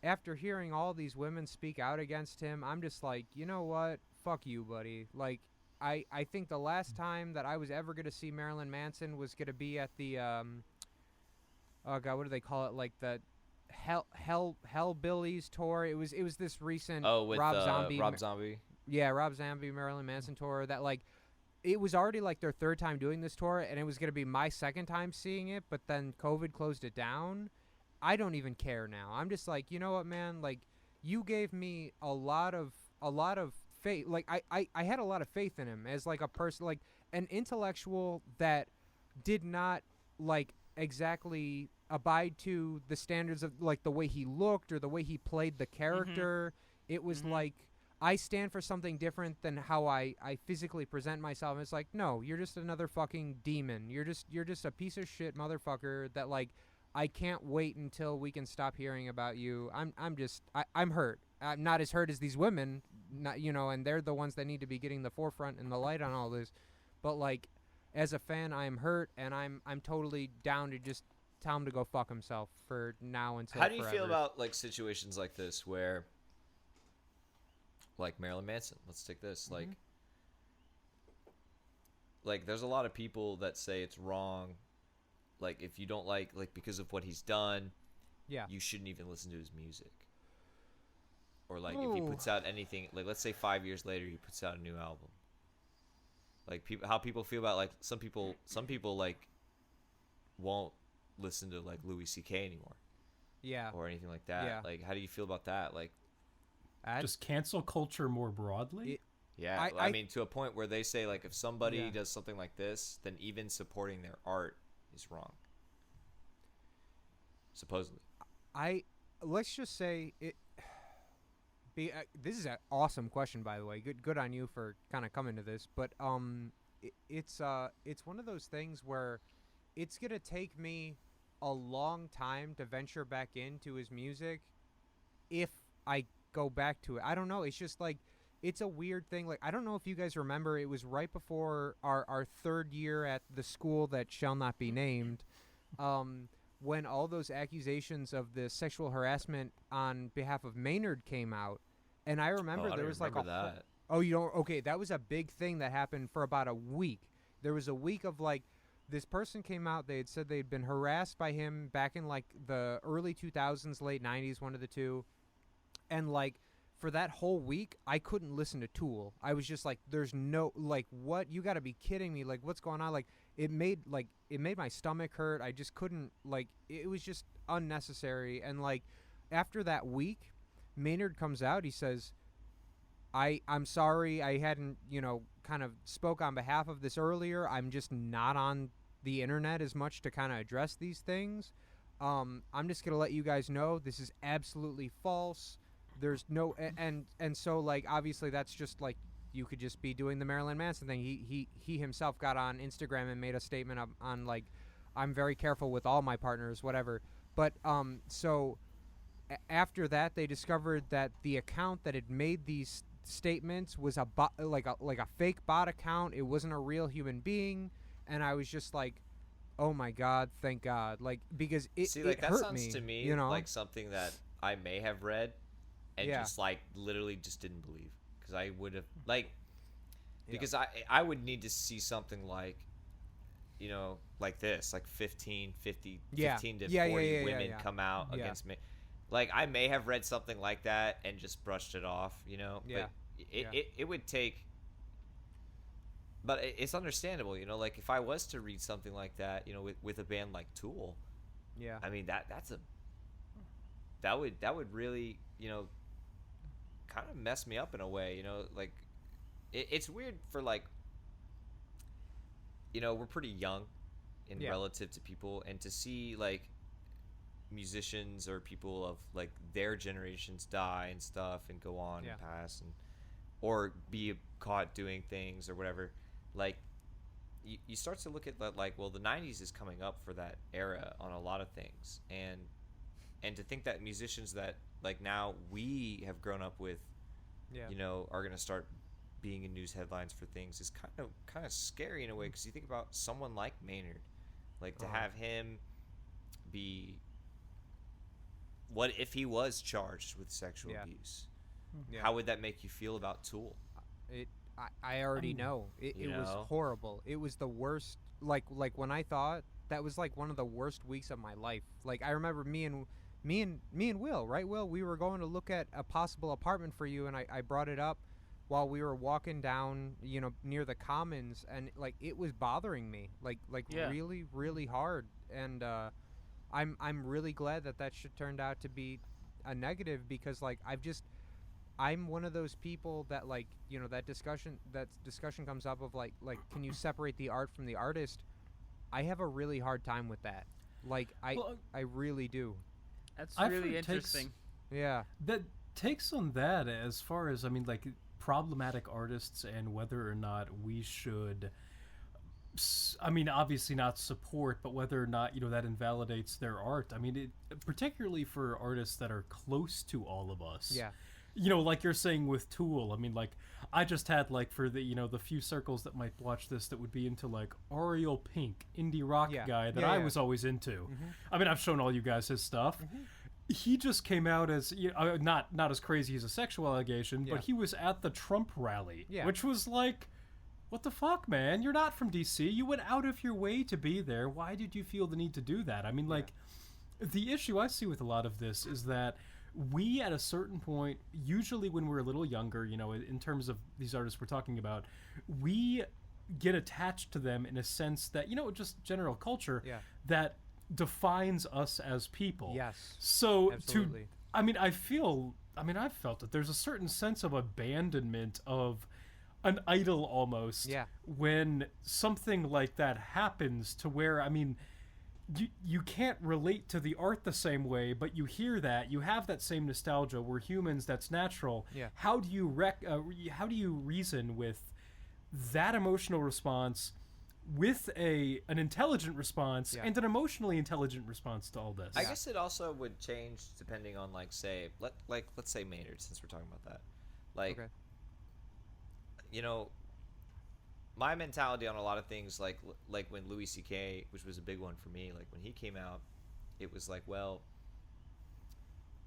after hearing all these women speak out against him, I'm just like, you know what, fuck you, buddy. Like, I think the last time that I was ever going to see Marilyn Manson was going to be at the oh god, what do they call it, like the Hellbillies tour. It was this recent with Rob Zombie. Rob Zombie. Yeah, Rob Zombie, Marilyn Manson tour. That like, it was already like their third time doing this tour, and it was going to be my second time seeing it, but then COVID closed it down. I don't even care now. I'm just like, you know what, man? Like, you gave me a lot of faith. Like, I had a lot of faith in him as like a person, like an intellectual that did not like exactly abide to the standards of like the way he looked or the way he played the character. It was like, I stand for something different than how I physically present myself. And it's like, no, you're just another fucking demon. You're just a piece of shit motherfucker that like, I can't wait until we can stop hearing about you. I'm hurt. I'm not as hurt as these women, and they're the ones that need to be getting the forefront and the light on all this. But like, as a fan, I'm hurt, and I'm totally down to just tell him to go fuck himself for now until How do you forever. feel about like situations like this where, like Marilyn Manson, let's take this, like there's a lot of people that say it's wrong. Like, if you don't like because of what he's done, you shouldn't even listen to his music. Or like, if he puts out anything, like let's say 5 years later he puts out a new album. Like, how people feel about like some people like won't listen to like Louis C.K. anymore. Yeah. Or anything like that. Yeah. Like, how do you feel about that? Like, just cancel culture more broadly. yeah, I mean, to a point where they say like, if somebody does something like this, then even supporting their art is wrong. Supposedly. Let's just say it. This is an awesome question, by the way. Good on you for kind of coming to this. But it's one of those things where it's gonna take me a long time to venture back into his music if I go back to it. I don't know. It's just like, it's a weird thing. Like, I don't know if you guys remember, it was right before our third year at the school that shall not be named, when all those accusations of the sexual harassment on behalf of Maynard came out. And I remember there was like that. Oh, you don't? Okay, that was a big thing that happened for about a week. There was a week of like, this person came out, they had said they'd been harassed by him back in like the early 2000s, late 90s, one of the two. And like, for that whole week, I couldn't listen to Tool. I was just like, there's no, like, what? You got to be kidding me. Like, what's going on? Like, it made my stomach hurt. I just couldn't, like, it was just unnecessary. And like, after that week, Maynard comes out, he says, I'm sorry, I hadn't, kind of spoke on behalf of this earlier. I'm just not on the internet as much to kind of address these things. I'm just going to let you guys know this is absolutely false. There's no, and so like, obviously that's just like, you could just be doing the Marilyn Manson thing. He himself got on Instagram and made a statement on like, I'm very careful with all my partners, whatever. But so after that, they discovered that the account that had made these statements was a bot, like a fake bot account. It wasn't a real human being, and I was just like, oh my god, thank God, like, because it that hurt sounds me, to me like something that I may have read and just like literally just didn't believe, because I would have like, because I would need to see something like, like this, like 15 to 40 women come out against me. Like, I may have read something like that and just brushed it off, but it would take, but it's understandable, like if I was to read something like that, with a band like Tool, I mean, that would really, kind of mess me up in a way, like it's weird for like, we're pretty young in relative to people, and to see like musicians or people of like their generations die and stuff and go on and pass, and or be caught doing things or whatever, like you start to look at that, like, well, the 90s is coming up for that era on a lot of things, and to think that musicians that like now we have grown up with you know, are going to start being in news headlines for things is kind of scary in a way, because you think about someone like Maynard, like to have him be, what if he was charged with sexual abuse? How would that make you feel about Tool? I already know. It was horrible. It was the worst. Like when I thought that was like one of the worst weeks of my life. Like I remember me and Will, right? Will, we were going to look at a possible apartment for you, and I brought it up while we were walking down, you know, near the Commons, and like it was bothering me, like really, really hard. And I'm really glad that shit turned out to be a negative, because like I'm one of those people that, like, you know, that discussion comes up of like can you separate the art from the artist? I have a really hard time with that. Like I really do. That's really interesting. That takes on that, as far as, I mean, like, problematic artists and whether or not we should, I mean, obviously not support, but whether or not, you know, that invalidates their art. I mean, particularly for artists that are close to all of us. Yeah. You know, like you're saying with Tool. I mean, like, I just had, like, for the, you know, the few circles that might watch this that would be into, like, Ariel Pink, indie rock guy that I was always into. I mean, I've shown all you guys his stuff. He just came out as, you know, not as crazy as a sexual allegation, but he was at the Trump rally, which was like, what the fuck, man? You're not from DC. You went out of your way to be there. Why did you feel the need to do that? I mean, like, the issue I see with a lot of this is that we, at a certain point, usually when we're a little younger, you know, in terms of these artists we're talking about, we get attached to them in a sense that, you know, just general culture that defines us as people. Yes. So absolutely. I've felt that there's a certain sense of abandonment of an idol almost when something like that happens, to where, I mean, you can't relate to the art the same way, but you hear that, you have that same nostalgia. We're humans, that's natural. How do you reason with that emotional response with an intelligent response and an emotionally intelligent response to all this? I guess it also would change depending on, like, say, let's say Maynard, since we're talking about that. Like, you know, my mentality on a lot of things, like when Louis C.K., which was a big one for me, like when he came out, it was like, well,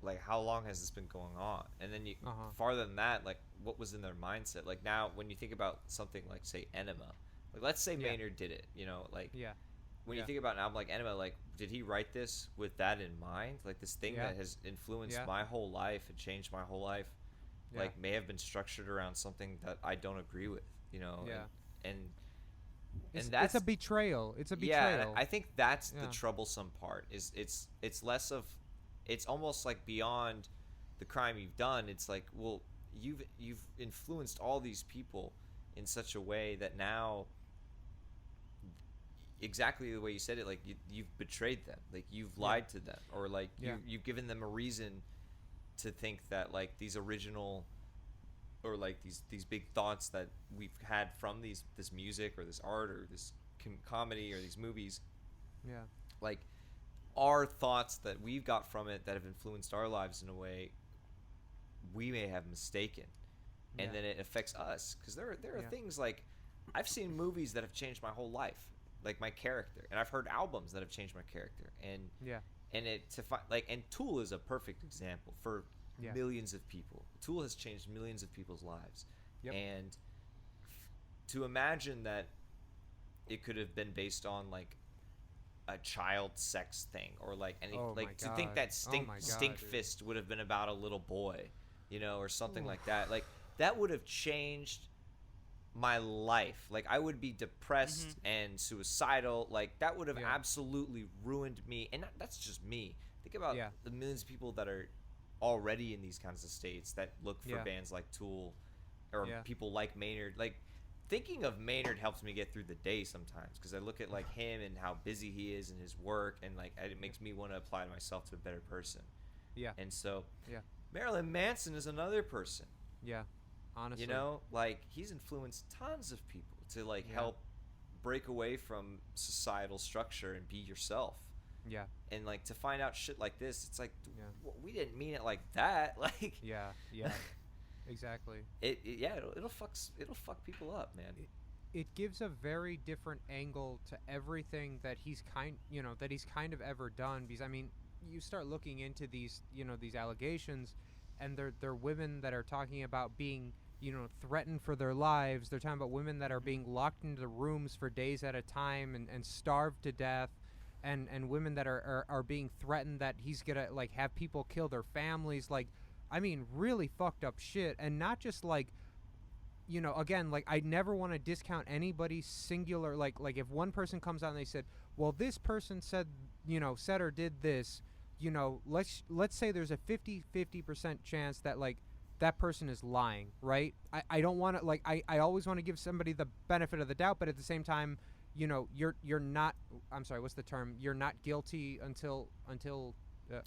like, how long has this been going on? And then you farther than that, like, what was in their mindset? Like, now when you think about something like, say, Enema, like, let's say Maynard did it, you know, like, when you think about an album like Enema, like, did he write this with that in mind? Like, this thing that has influenced my whole life and changed my whole life, like, may have been structured around something that I don't agree with, you know? And that's it's a betrayal. It's a betrayal. Yeah, I think that's the troublesome part. Is it's less of, it's almost like beyond the crime you've done. It's like, well, you've influenced all these people in such a way that now, exactly the way you said it, like, you've betrayed them, like, you've lied to them, or like you've given them a reason to think that, like, these original, or like these big thoughts that we've had from this music or this art or this comedy or these movies, like, are thoughts that we've got from it that have influenced our lives in a way we may have mistaken, and then it affects us, because there are things, like, I've seen movies that have changed my whole life, like my character, and I've heard albums that have changed my character, and and Tool is a perfect example for millions of people. Tool has changed millions of people's lives, and to imagine that it could have been based on, like, a child sex thing, or like any, to think that Stinkfist would have been about a little boy, you know, or something like that, like, that would have changed my life. Like, I would be depressed and suicidal. Like, that would have absolutely ruined me. And that's just me. Think about the millions of people that are already in these kinds of states that look for bands like Tool or people like Maynard. Like, thinking of Maynard helps me get through the day sometimes, because I look at, like, him and how busy he is in his work, and, like, it makes me want to apply myself to a better person. And so Marilyn Manson is another person. Honestly, you know, like, he's influenced tons of people to, like, help break away from societal structure and be yourself. And, like, to find out shit like this, it's like, we didn't mean it like that. Like, Exactly. It'll fuck people up, man. It gives a very different angle to everything that he's kind of ever done, because I mean, you start looking into these allegations, and they're women that are talking about being threatened for their lives. They're talking about women that are being locked into rooms for days at a time and starved to death, and women that are being threatened that he's gonna like have people kill their families. Like, I mean, really fucked up shit. And not just like, again, like, I never want to discount anybody's singular, like if one person comes out and they said, well, this person said or did this, let's say there's a 50% chance that like that person is lying, right? I don't want to, like, I always want to give somebody the benefit of the doubt, but at the same time, you're not, I'm sorry, what's the term? You're not guilty until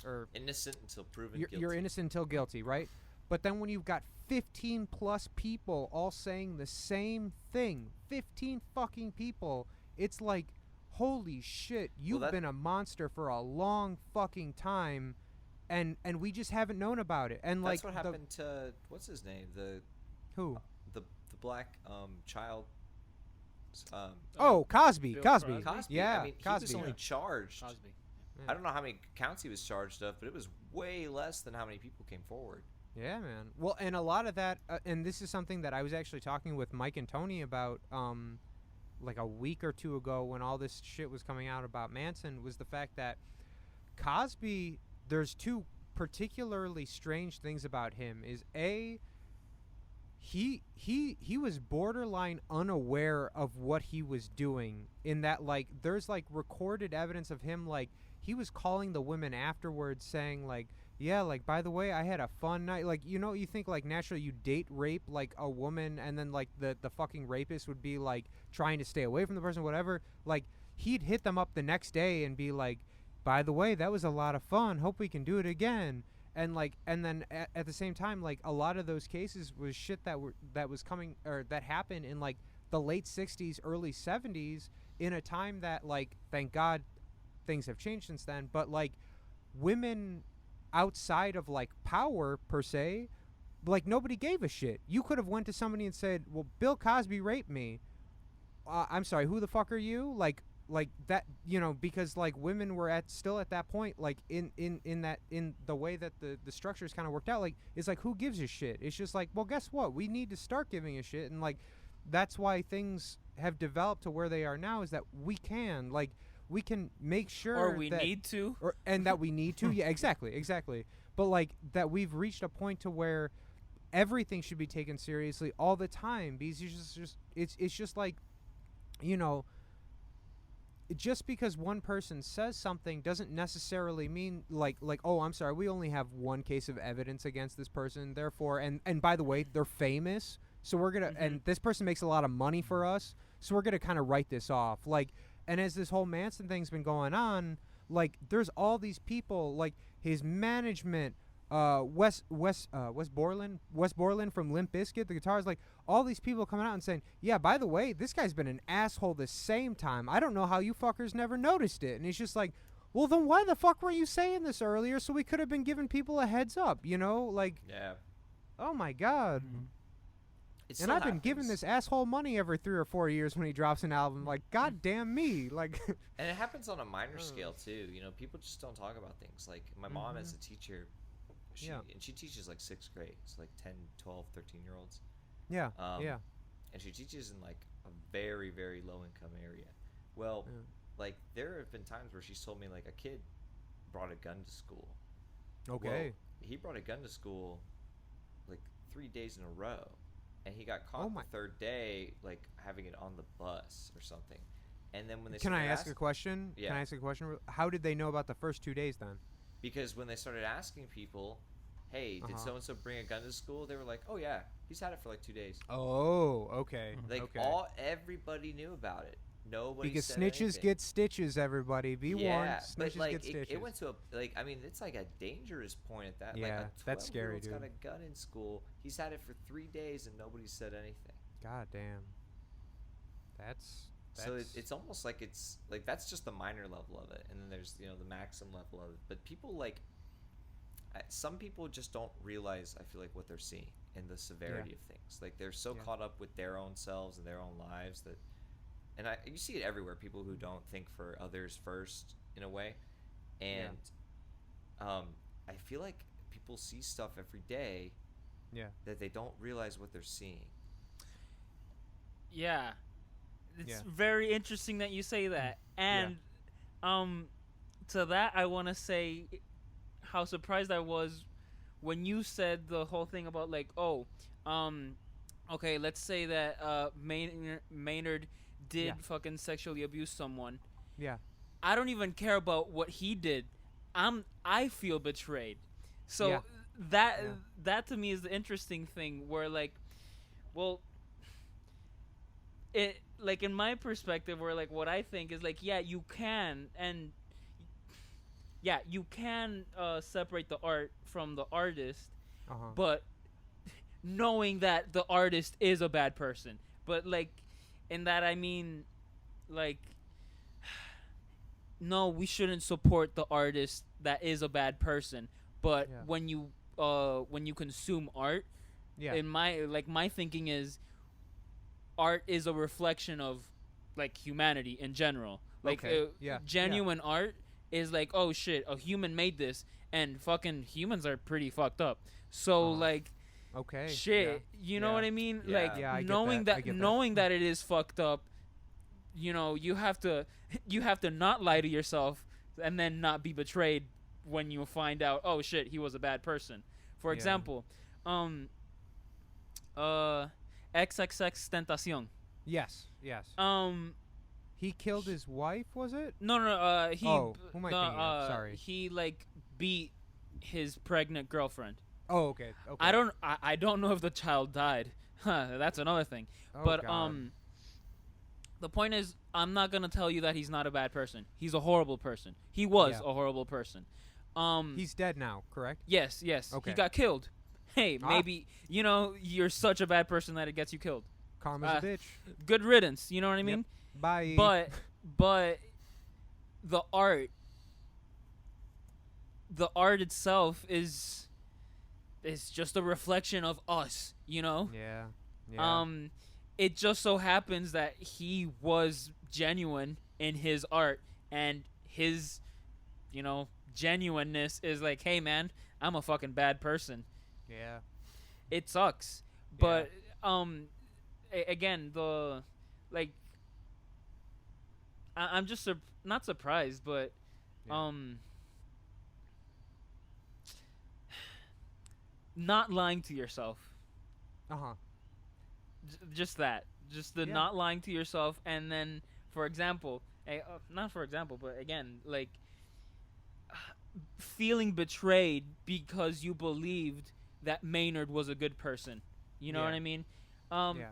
or innocent until proven guilty. You're innocent until guilty, right? But then when you've got 15 plus people all saying the same thing, 15 fucking people, it's like, holy shit, you've been a monster for a long fucking time, and we just haven't known about it. And that's like, what happened to what's his name? Who? The black child. Cosby. Cosby. Yeah, I mean, Cosby. He was only charged. Cosby. I don't know how many counts he was charged of, but it was way less than how many people came forward. Yeah, man. Well, and a lot of that, and this is something that I was actually talking with Mike and Tony about, like a week or two ago when all this shit was coming out about Manson, was the fact that Cosby, there's two particularly strange things about him. Is A, he was borderline unaware of what he was doing, in that, like, there's like recorded evidence of him, like, he was calling the women afterwards saying like, yeah, like, by the way, I had a fun night. Like, you think like naturally you date rape like a woman, and then like the fucking rapist would be like trying to stay away from the person, whatever. Like, he'd hit them up the next day and be like, by the way, that was a lot of fun, hope we can do it again. And like, and then at the same time, like, a lot of those cases was shit that was coming, or that happened in like the late 60s, early 70s, in a time that, like, thank God things have changed since then, but like, women outside of like power per se, like, nobody gave a shit. You could have went to somebody and said, well, Bill Cosby raped me. I'm sorry, who the fuck are you? Like that, because like women were still at that point, like in the way that the structures kind of worked out, like, it's like, who gives a shit? It's just like, well, guess what? We need to start giving a shit. And like, that's why things have developed to where they are now, is that we can make sure, or we need to, and that we need to. Yeah, exactly. But like, that we've reached a point to where everything should be taken seriously all the time, because it's just like, just because one person says something doesn't necessarily mean like, oh, I'm sorry, we only have one case of evidence against this person, therefore, and by the way, they're famous, so we're gonna, and this person makes a lot of money for us, so we're gonna kind of write this off. Like, and as this whole Manson thing's been going on, like, there's all these people, like his management, Wes Borland from Limp Bizkit, the guitarist, like, all these people coming out and saying, yeah, by the way, this guy's been an asshole the same time. I don't know how you fuckers never noticed it. And he's just like, well, then why the fuck were you saying this earlier, so we could have been giving people a heads up, like, yeah. Oh my God. And I've been giving this asshole money every 3 or 4 years when he drops an album. Like, God damn me. Like, and it happens on a minor scale too. People just don't talk about things. Like, my mom is a teacher. And she teaches like 6th grade. It's like 10, 12, 13-year-olds. Yeah. And she teaches in like a very, very low income area. Well, like, there have been times where she's told me, like, a kid brought a gun to school. Okay. Well, he brought a gun to school like 3 days in a row. And he got caught the third day, like, having it on the bus or something. And then when they Can I ask a question? Yeah. Can I ask a question? How did they know about the first 2 days then? Because when they started asking people, hey, did so-and-so bring a gun to school? They were like, oh, yeah, he's had it for like 2 days. Oh, okay. Like, everybody knew about it. Nobody because said snitches anything. get stitches, everybody. Be warned. Snitches but like, get stitches. it went to I mean, it's like a dangerous point at that. Yeah, like, a that's scary, dude. got a gun in school. He's had it for 3 days and nobody said anything. God damn. That's so it's almost like it's like that's just the minor level of it, and then there's the maximum level of it. But people, like, some people just don't realize, I feel like, what they're seeing, and the severity of things. Like they're so caught up with their own selves and their own lives that, and you see it everywhere. People who don't think for others first in a way, and I feel like people see stuff every day that they don't realize what they're seeing. Yeah, it's very interesting that you say that, and to that I want to say how surprised I was when you said the whole thing about like, okay, let's say that Maynard did fucking sexually abuse someone. Yeah. I don't even care about what he did. I feel betrayed. So that to me is the interesting thing where like, well, it like in my perspective where like what I think is like, you can separate the art from the artist, but knowing that the artist is a bad person. But like in that I mean like, no, we shouldn't support the artist that is a bad person. But when you consume art, in my thinking is art is a reflection of like humanity in general. Like genuine art is like, oh shit, a human made this, and fucking humans are pretty fucked up. So like, shit, you know what I mean? Like knowing that it is fucked up, you know, you have to not lie to yourself and then not be betrayed when you find out, oh shit, he was a bad person. For example, XXX Tentacion. Yes. He killed his wife, was it? No. He. Who am I thinking of? Sorry. He like beat his pregnant girlfriend. Oh, okay. I don't know if the child died. That's another thing. But God. the point is, I'm not gonna tell you that he's not a bad person. He's a horrible person. He was a horrible person. He's dead now, correct? Yes. Okay. He got killed. Hey, maybe you're such a bad person that it gets you killed. Karma's a bitch. Good riddance. You know what I mean? Bye. But the art itself is just a reflection of us, you know? Yeah. It just so happens that he was genuine in his art, and his, genuineness is like, hey man, I'm a fucking bad person. Yeah. It sucks. But again, the like I'm just not surprised, but not lying to yourself. Just that. Just the not lying to yourself, and then, for example, not for example, but again, like feeling betrayed because you believed that Maynard was a good person. You know what I mean?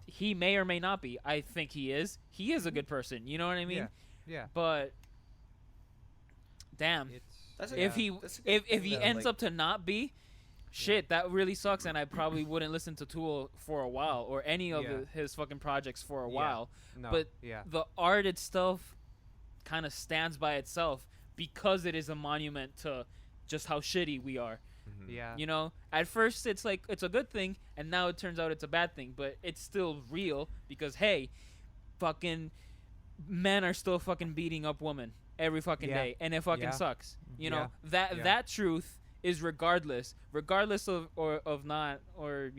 He may or may not be. I think he is. He is a good person. You know what I mean? Yeah. But damn, if he ends up to not be, shit, that really sucks. And I probably wouldn't listen to Tool for a while, or any of his fucking projects for a while. No. But the art itself kind of stands by itself because it is a monument to just how shitty we are. Yeah. You know, at first it's like it's a good thing, and now it turns out it's a bad thing, but it's still real because hey, fucking men are still fucking beating up women every fucking day, and it fucking sucks. You know, that truth is regardless of not, or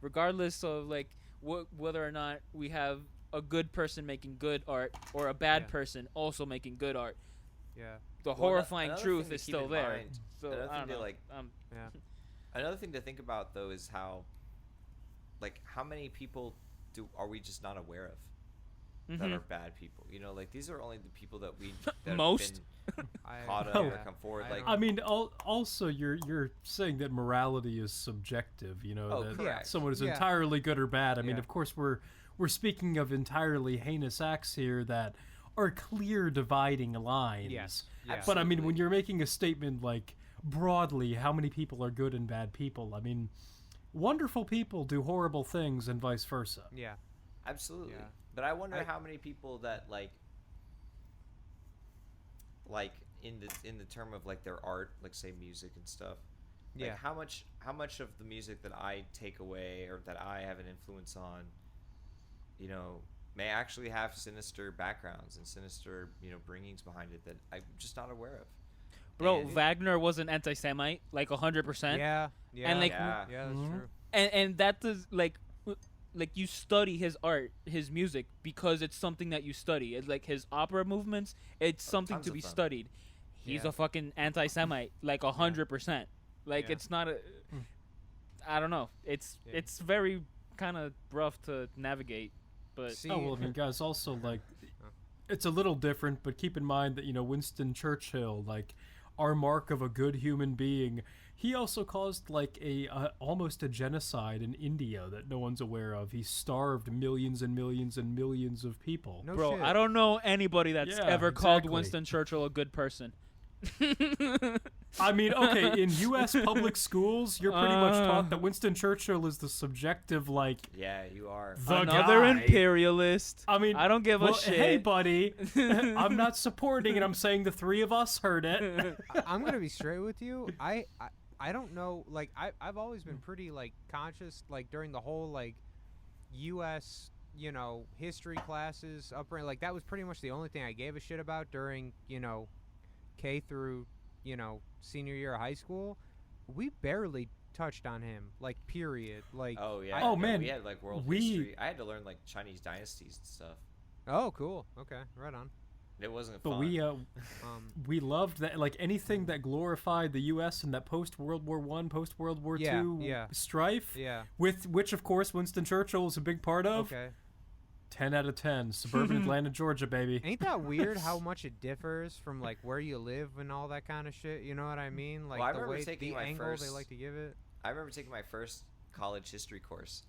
regardless of like whether or not we have a good person making good art or a bad person also making good art. The horrifying truth is still there. So I don't know. Another thing to think about though is how many people are we just not aware of that are bad people? You know, like these are only the people that most have been caught up or come forward. Like I mean, also you're saying that morality is subjective. You know, that someone is entirely good or bad. I mean, of course we're speaking of entirely heinous acts here that are clear dividing lines. Yes. But I mean, when you're making a statement like broadly, how many people are good and bad people? I mean, wonderful people do horrible things and vice versa. Yeah. Absolutely. Yeah. But I wonder how many people that like in the term of like their art, like say music and stuff, Yeah. Like how much of the music that I take away or that I have an influence on, may actually have sinister backgrounds and sinister, bringings behind it that I'm just not aware of. Bro, And- Wagner was an anti-Semite, like 100%. Yeah. Yeah. And, like, Yeah. Yeah, that's Mhm. true. And that does like you study his art, his music, because it's something that you study. It's like his opera movements. It's something tons to of be them. studied. He's Yeah. a fucking anti-Semite, like 100%. Like Yeah. it's not a. I don't know. It's Yeah. it's very kind of rough to navigate, but See, Oh well, I mean, guys, also like, it's a little different, but keep in mind that Winston Churchill, like, our mark of a good human being, he also caused like almost a genocide in India that no one's aware of. He starved millions and millions and millions of people. no bro, shit. I don't know anybody that's Yeah, ever called exactly. Winston Churchill a good person. I mean, okay, in U.S. public schools, you're pretty much taught that Winston Churchill is the subjective, like, Yeah, you are. the Another guy. imperialist. I mean, I don't give a shit. Hey, buddy, I'm not supporting it. I'm saying the three of us heard it. I'm gonna be straight with you. I don't know. Like I've always been pretty like conscious. Like during the whole like U.S. History classes upbringing. Like that was pretty much the only thing I gave a shit about during K through senior year of high school. We barely touched on him. Like period. Like Oh yeah. Oh, no, man, we had like world we- history. I had to learn like Chinese dynasties and stuff. oh cool. Okay, right on. It wasn't But fun. we loved that, like, anything that glorified the U.S. and that post World War I, post World War Yeah, II yeah. strife, Yeah. with which of course Winston Churchill was a big part of. Okay. 10 out of 10, suburban Atlanta, Georgia, baby. Ain't that weird how much it differs from like where you live and all that kind of shit? You know what I mean? Like Well, I the remember way taking the my angle they first- like to give it. I remember taking my first college history course,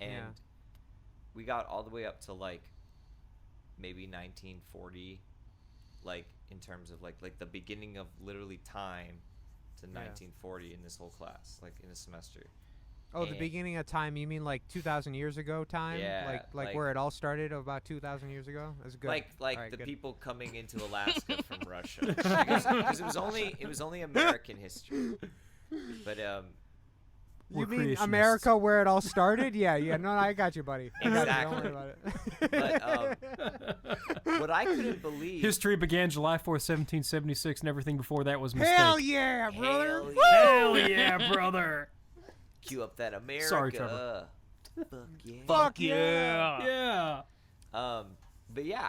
and Yeah. we got all the way up to like maybe 1940, like in terms of like the beginning of literally time to Yeah. 1940 in this whole class, like in a semester. Oh, the And- beginning of time? You mean like 2,000 years ago time? Yeah, Like like- where it all started about 2,000 years ago? That's good. Like Alright, the good. people coming into Alaska from Russia, because it was only American history, but You We're mean creationists. America where it all started? Yeah. No, I got you, buddy. I got you, don't worry about it. But what I couldn't believe. History began July 4th, 1776, and everything before that was a mistake. Hell yeah, brother! Hell Hell yeah, brother! Cue up that America. Sorry, Trevor. Fuck yeah. Fuck yeah! Yeah. But yeah,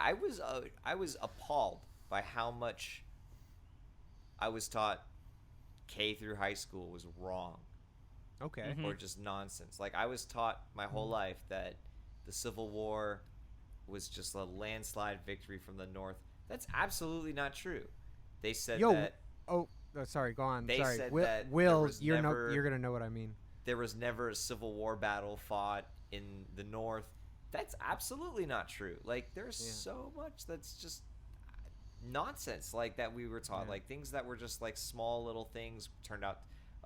I was appalled by how much I was taught K through high school was wrong Okay. or just nonsense. Like I was taught my whole life that the Civil War was just a landslide victory from the North. That's absolutely not true. They said Yo, that sorry. Go on. They sorry. said Will, that there Will was you're never- you're gonna know what I mean. there was never a Civil War battle fought in the North. That's absolutely not true. Like there's Yeah. so much that's just nonsense like that we were taught. Yeah. Like things that were just like small little things turned out,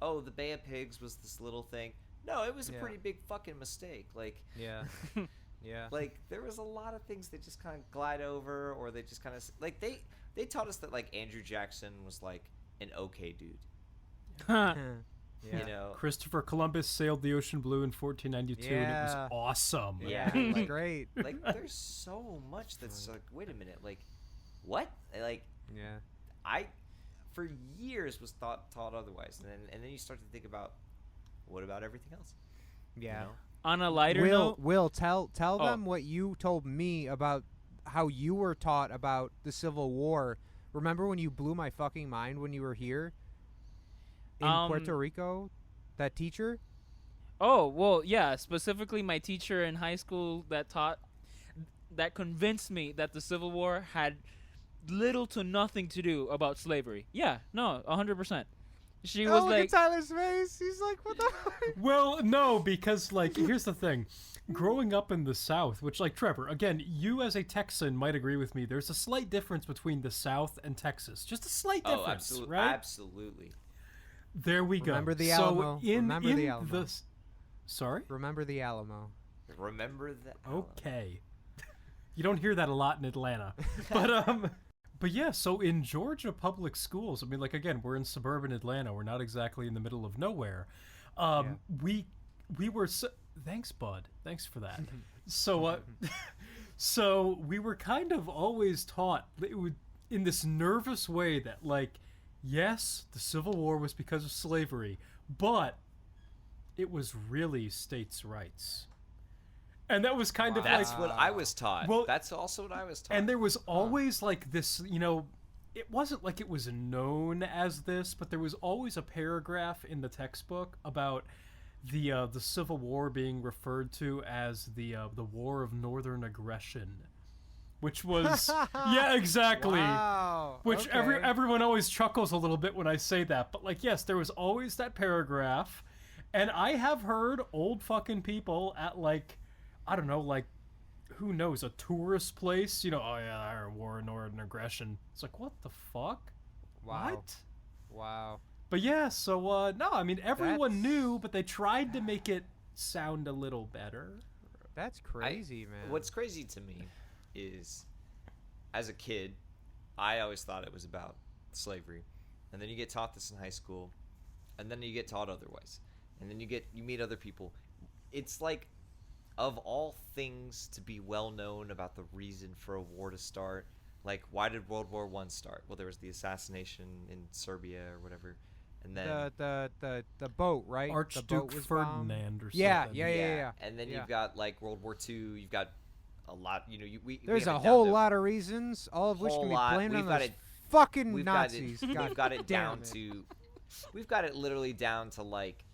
oh, the Bay of Pigs was this little thing. No, it was a Yeah. pretty big fucking mistake. Like Yeah. Yeah. like there was a lot of things that just kind of glide over, or they just kind of like they taught us that like Andrew Jackson was like an okay dude. yeah. You know. Christopher Columbus sailed the ocean blue in 1492, and it Yeah. was awesome. Yeah. It's like, great. like there's so much that's like, wait a minute, like what? Like Yeah. I for years was taught otherwise, and then you start to think about what about everything else? Yeah. You know? On a lighter Will, note, Will, tell Oh. them what you told me about how you were taught about the Civil War. Remember when you blew my fucking mind when you were here in Puerto Rico? That teacher? oh well, yeah. Specifically, my teacher in high school that convinced me that the Civil War had little to nothing to do about slavery. Yeah, no, 100%. She was look like, at Tyler's face. He's like, what the fuck? Well, no, because, like, here's the thing. Growing up in the South, which, like, Trevor, again, you as a Texan might agree with me, there's a slight difference between the South and Texas. Just a slight difference, Oh, absolutely, right? absolutely. There we go. Remember the so Alamo. In, Remember in the Alamo. the Sorry? Remember the Alamo. Remember that? Okay. You don't hear that a lot in Atlanta. But, But yeah, so in Georgia public schools, I mean, like, again, we're in suburban Atlanta. We're not exactly in the middle of nowhere. We were thanks, bud. Thanks for that. So so we were kind of always taught in this nervous way that, like, yes, the Civil War was because of slavery, but it was really states' rights. And that was kind of That's like... what I was taught. Well, that's also what I was taught. And there was always like this, it wasn't like it was known as this, but there was always a paragraph in the textbook about the Civil War being referred to as the War of Northern Aggression, which was yeah, exactly. Wow. Which okay. everyone always chuckles a little bit when I say that, but like, yes, there was always that paragraph, and I have heard old fucking people at, like, I don't know, like, who knows, a tourist place, oh yeah, our War of Northern Aggression. It's like, what the fuck? Wow. What? Wow. But yeah, so no, I mean, everyone That's- knew, but they tried to make it sound a little better. That's crazy, man. What's crazy to me is, as a kid, I always thought it was about slavery, and then you get taught this in high school, and then you get taught otherwise, and then you meet other people. It's like, of all things to be well known about the reason for a war to start, like, why did World War I start? Well, there was the assassination in Serbia or whatever, and then the boat, right? The Archduke boat was bombed. Ferdinand or something. Yeah. And then Yeah. you've got, like, World War II. You've got a lot. There's a whole lot of reasons, all of which can be blamed on those fucking we've Nazis. Got it, God we've got it damn down it. to, we've got it literally down to like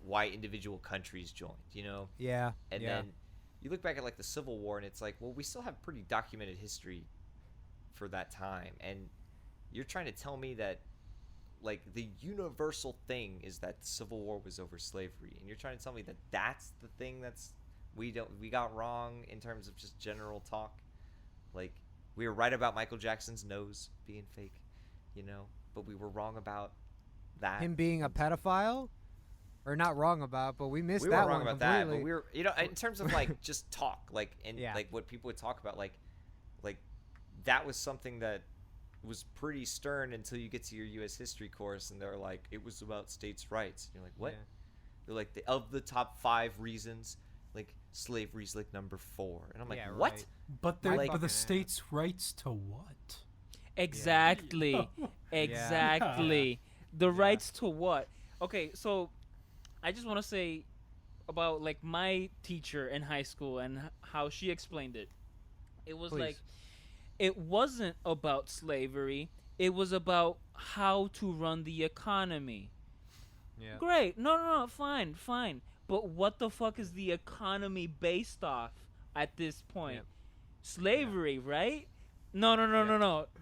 why individual countries joined, Yeah. And yeah. then you look back at, like, the Civil War, and it's like, well, we still have pretty documented history for that time, and you're trying to tell me that, like, the universal thing is that the Civil War was over slavery, and you're trying to tell me that that's the thing we got wrong in terms of just general talk. Like, we were right about Michael Jackson's nose being fake, but we were wrong about that. Him being a pedophile? Or not wrong about, but we missed We that were wrong one about that, completely. but we were, in terms of, like, just talk, like, and Yeah. like what people would talk about, like that was something that was pretty stern until you get to your U.S. history course, and they're like, it was about states' rights. And you're like, what? Yeah. They're like, of the top 5 reasons, like, slavery's like number 4, and I'm like, Yeah, what? right. But Like- the fucking states' rights to what? Exactly. Yeah. Exactly. The rights to what? Okay, so I just want to say about, like, my teacher in high school and how she explained it. It was Please. like, it wasn't about slavery. It was about how to run the economy. Yeah. Great. No, fine. But what the fuck is the economy based off at this point? Yep. Slavery, right? No.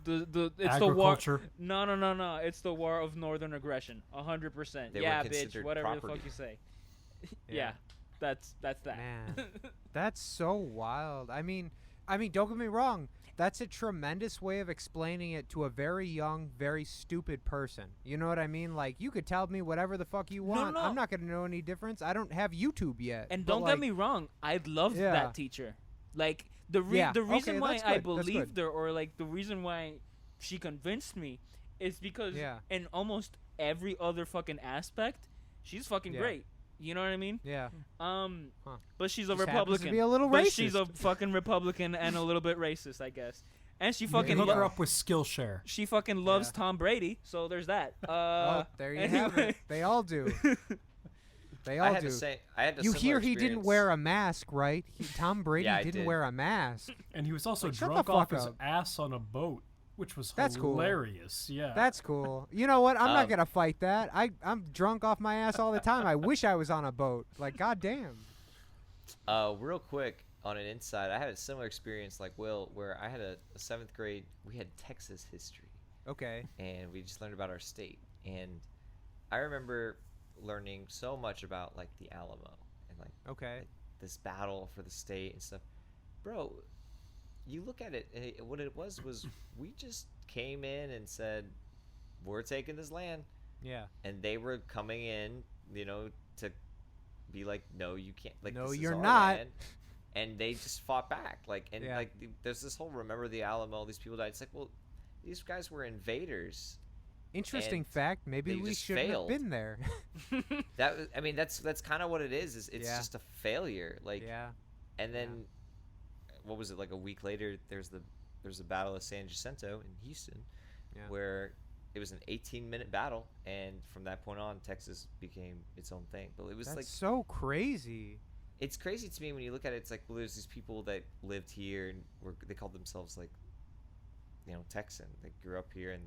It's Agriculture. the war. No. It's the war of northern aggression. 100%. They Yeah, were bitch. considered Whatever the property. fuck you say. Yeah. Yeah. That's that. Man. That's so wild. I mean, don't get me wrong. That's a tremendous way of explaining it to a very young, very stupid person. You know what I mean? Like, you could tell me whatever the fuck you want. no. I'm not going to know any difference. I don't have YouTube yet. And but, don't like, get me wrong, I loved Yeah. that teacher. Like, the Yeah, reason okay, why that's I good, that's believed good. her, or, like, the reason why she convinced me, is because Yeah. in almost every other fucking aspect, she's fucking Yeah. great. You know what I mean? Yeah. But she's a Just happens to Republican. be a little but she's a racist. fucking Republican and a little bit racist, I guess. And she fucking Hook her lo- up with Skillshare. she fucking loves Yeah. Tom Brady, so there's that. Oh, there you have it. They all do. They all I had do. to say, I had a You similar hear he didn't experience. wear a mask, right? Tom Brady Yeah, I didn't did. wear a mask. And he was also Like, shut the drunk off fuck his up. ass on a boat, which was That's cool. hilarious. Yeah. That's cool. You know what? I'm not Um, gonna fight that. I'm drunk off my ass all the time. I wish I was on a boat. Like, goddamn. Real quick, on an inside, I had a similar experience like Will, where I had a 7th grade, we had Texas history, Okay. and we just learned about our state. And I remember learning so much about, like, the Alamo and, like, Okay. this battle for the state and stuff. Bro, you look at it, and what it was we just came in and said, we're taking this land. Yeah. And they were coming in, to be like, no, you can't. Like, No, this is you're our not. land. and they just fought back. There's this whole remember the Alamo, these people died. It's like, well, these guys were invaders. Interesting fact. Maybe we shouldn't have been there. That's kind of what it is. It's just a failure. And then, what was it, like a week later? There's the Battle of San Jacinto in Houston, where it was an 18-minute battle, and from that point on, Texas became its own thing. But it was so crazy. It's crazy to me when you look at it. It's like, well, there's these people that lived here and they called themselves Texan. They grew up here and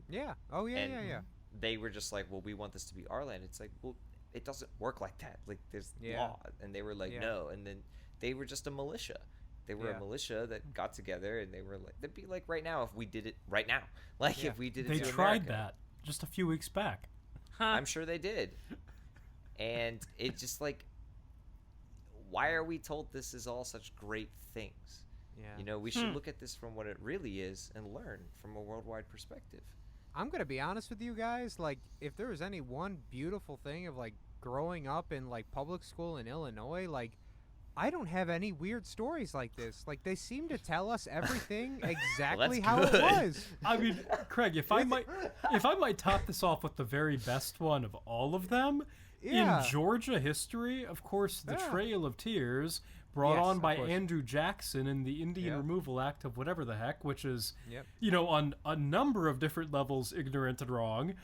they were just like, well, we want this to be our land. It's like, well, it doesn't work like that. Like, there's law, and they were like, no, and then they were just a militia. They were a militia that got together, and they were like, it'd be like right now if we did it right now. If we did it to America. They tried that just a few weeks back. I'm sure they did. And it just why are we told this is all such great things? Yeah. We should look at this from what it really is and learn from a worldwide perspective. I'm going to be honest with you guys. If there was any one beautiful thing of, growing up in, public school in Illinois, I don't have any weird stories like this. They seem to tell us everything exactly how it was. I mean, Craig, if I might top this off with the very best one of all of them, in Georgia history, of course, the Trail of Tears, brought on by Andrew Jackson in the Indian Removal Act of whatever the heck, which is, on a number of different levels ignorant and wrong.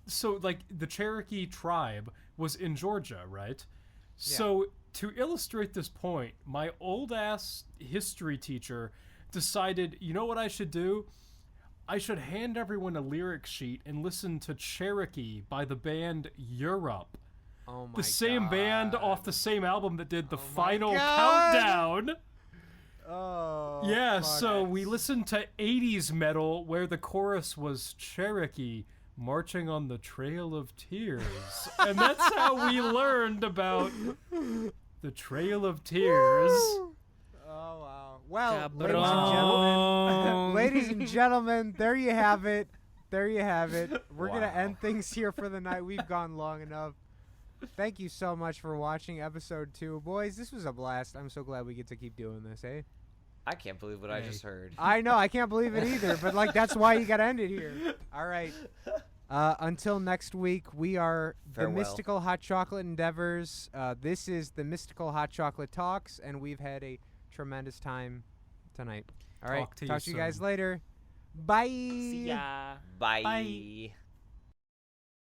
So, the Cherokee tribe was in Georgia, right? Yeah. So, to illustrate this point, my old-ass history teacher decided, you know what I should do? I should hand everyone a lyric sheet and listen to Cherokee by the band Europe. Oh my the same God. Band off the same album that did the final countdown. Oh. Yeah, so we listened to 80s metal where the chorus was Cherokee marching on the Trail of Tears. And that's how we learned about the Trail of Tears. Woo! Oh, wow. Well, ladies and gentlemen, there you have it. There you have it. We're going to end things here for the night. We've gone long enough. Thank you so much for watching episode 2. Boys, this was a blast. I'm so glad we get to keep doing this, eh? I can't believe what I just heard. I know. I can't believe it either. But, that's why you got to end it here. All right. Until next week, we are Farewell. The Mystical Hot Chocolate Endeavors. This is the Mystical Hot Chocolate Talks, and we've had a tremendous time tonight. All right. Talk to you guys later. Bye. See ya. Bye.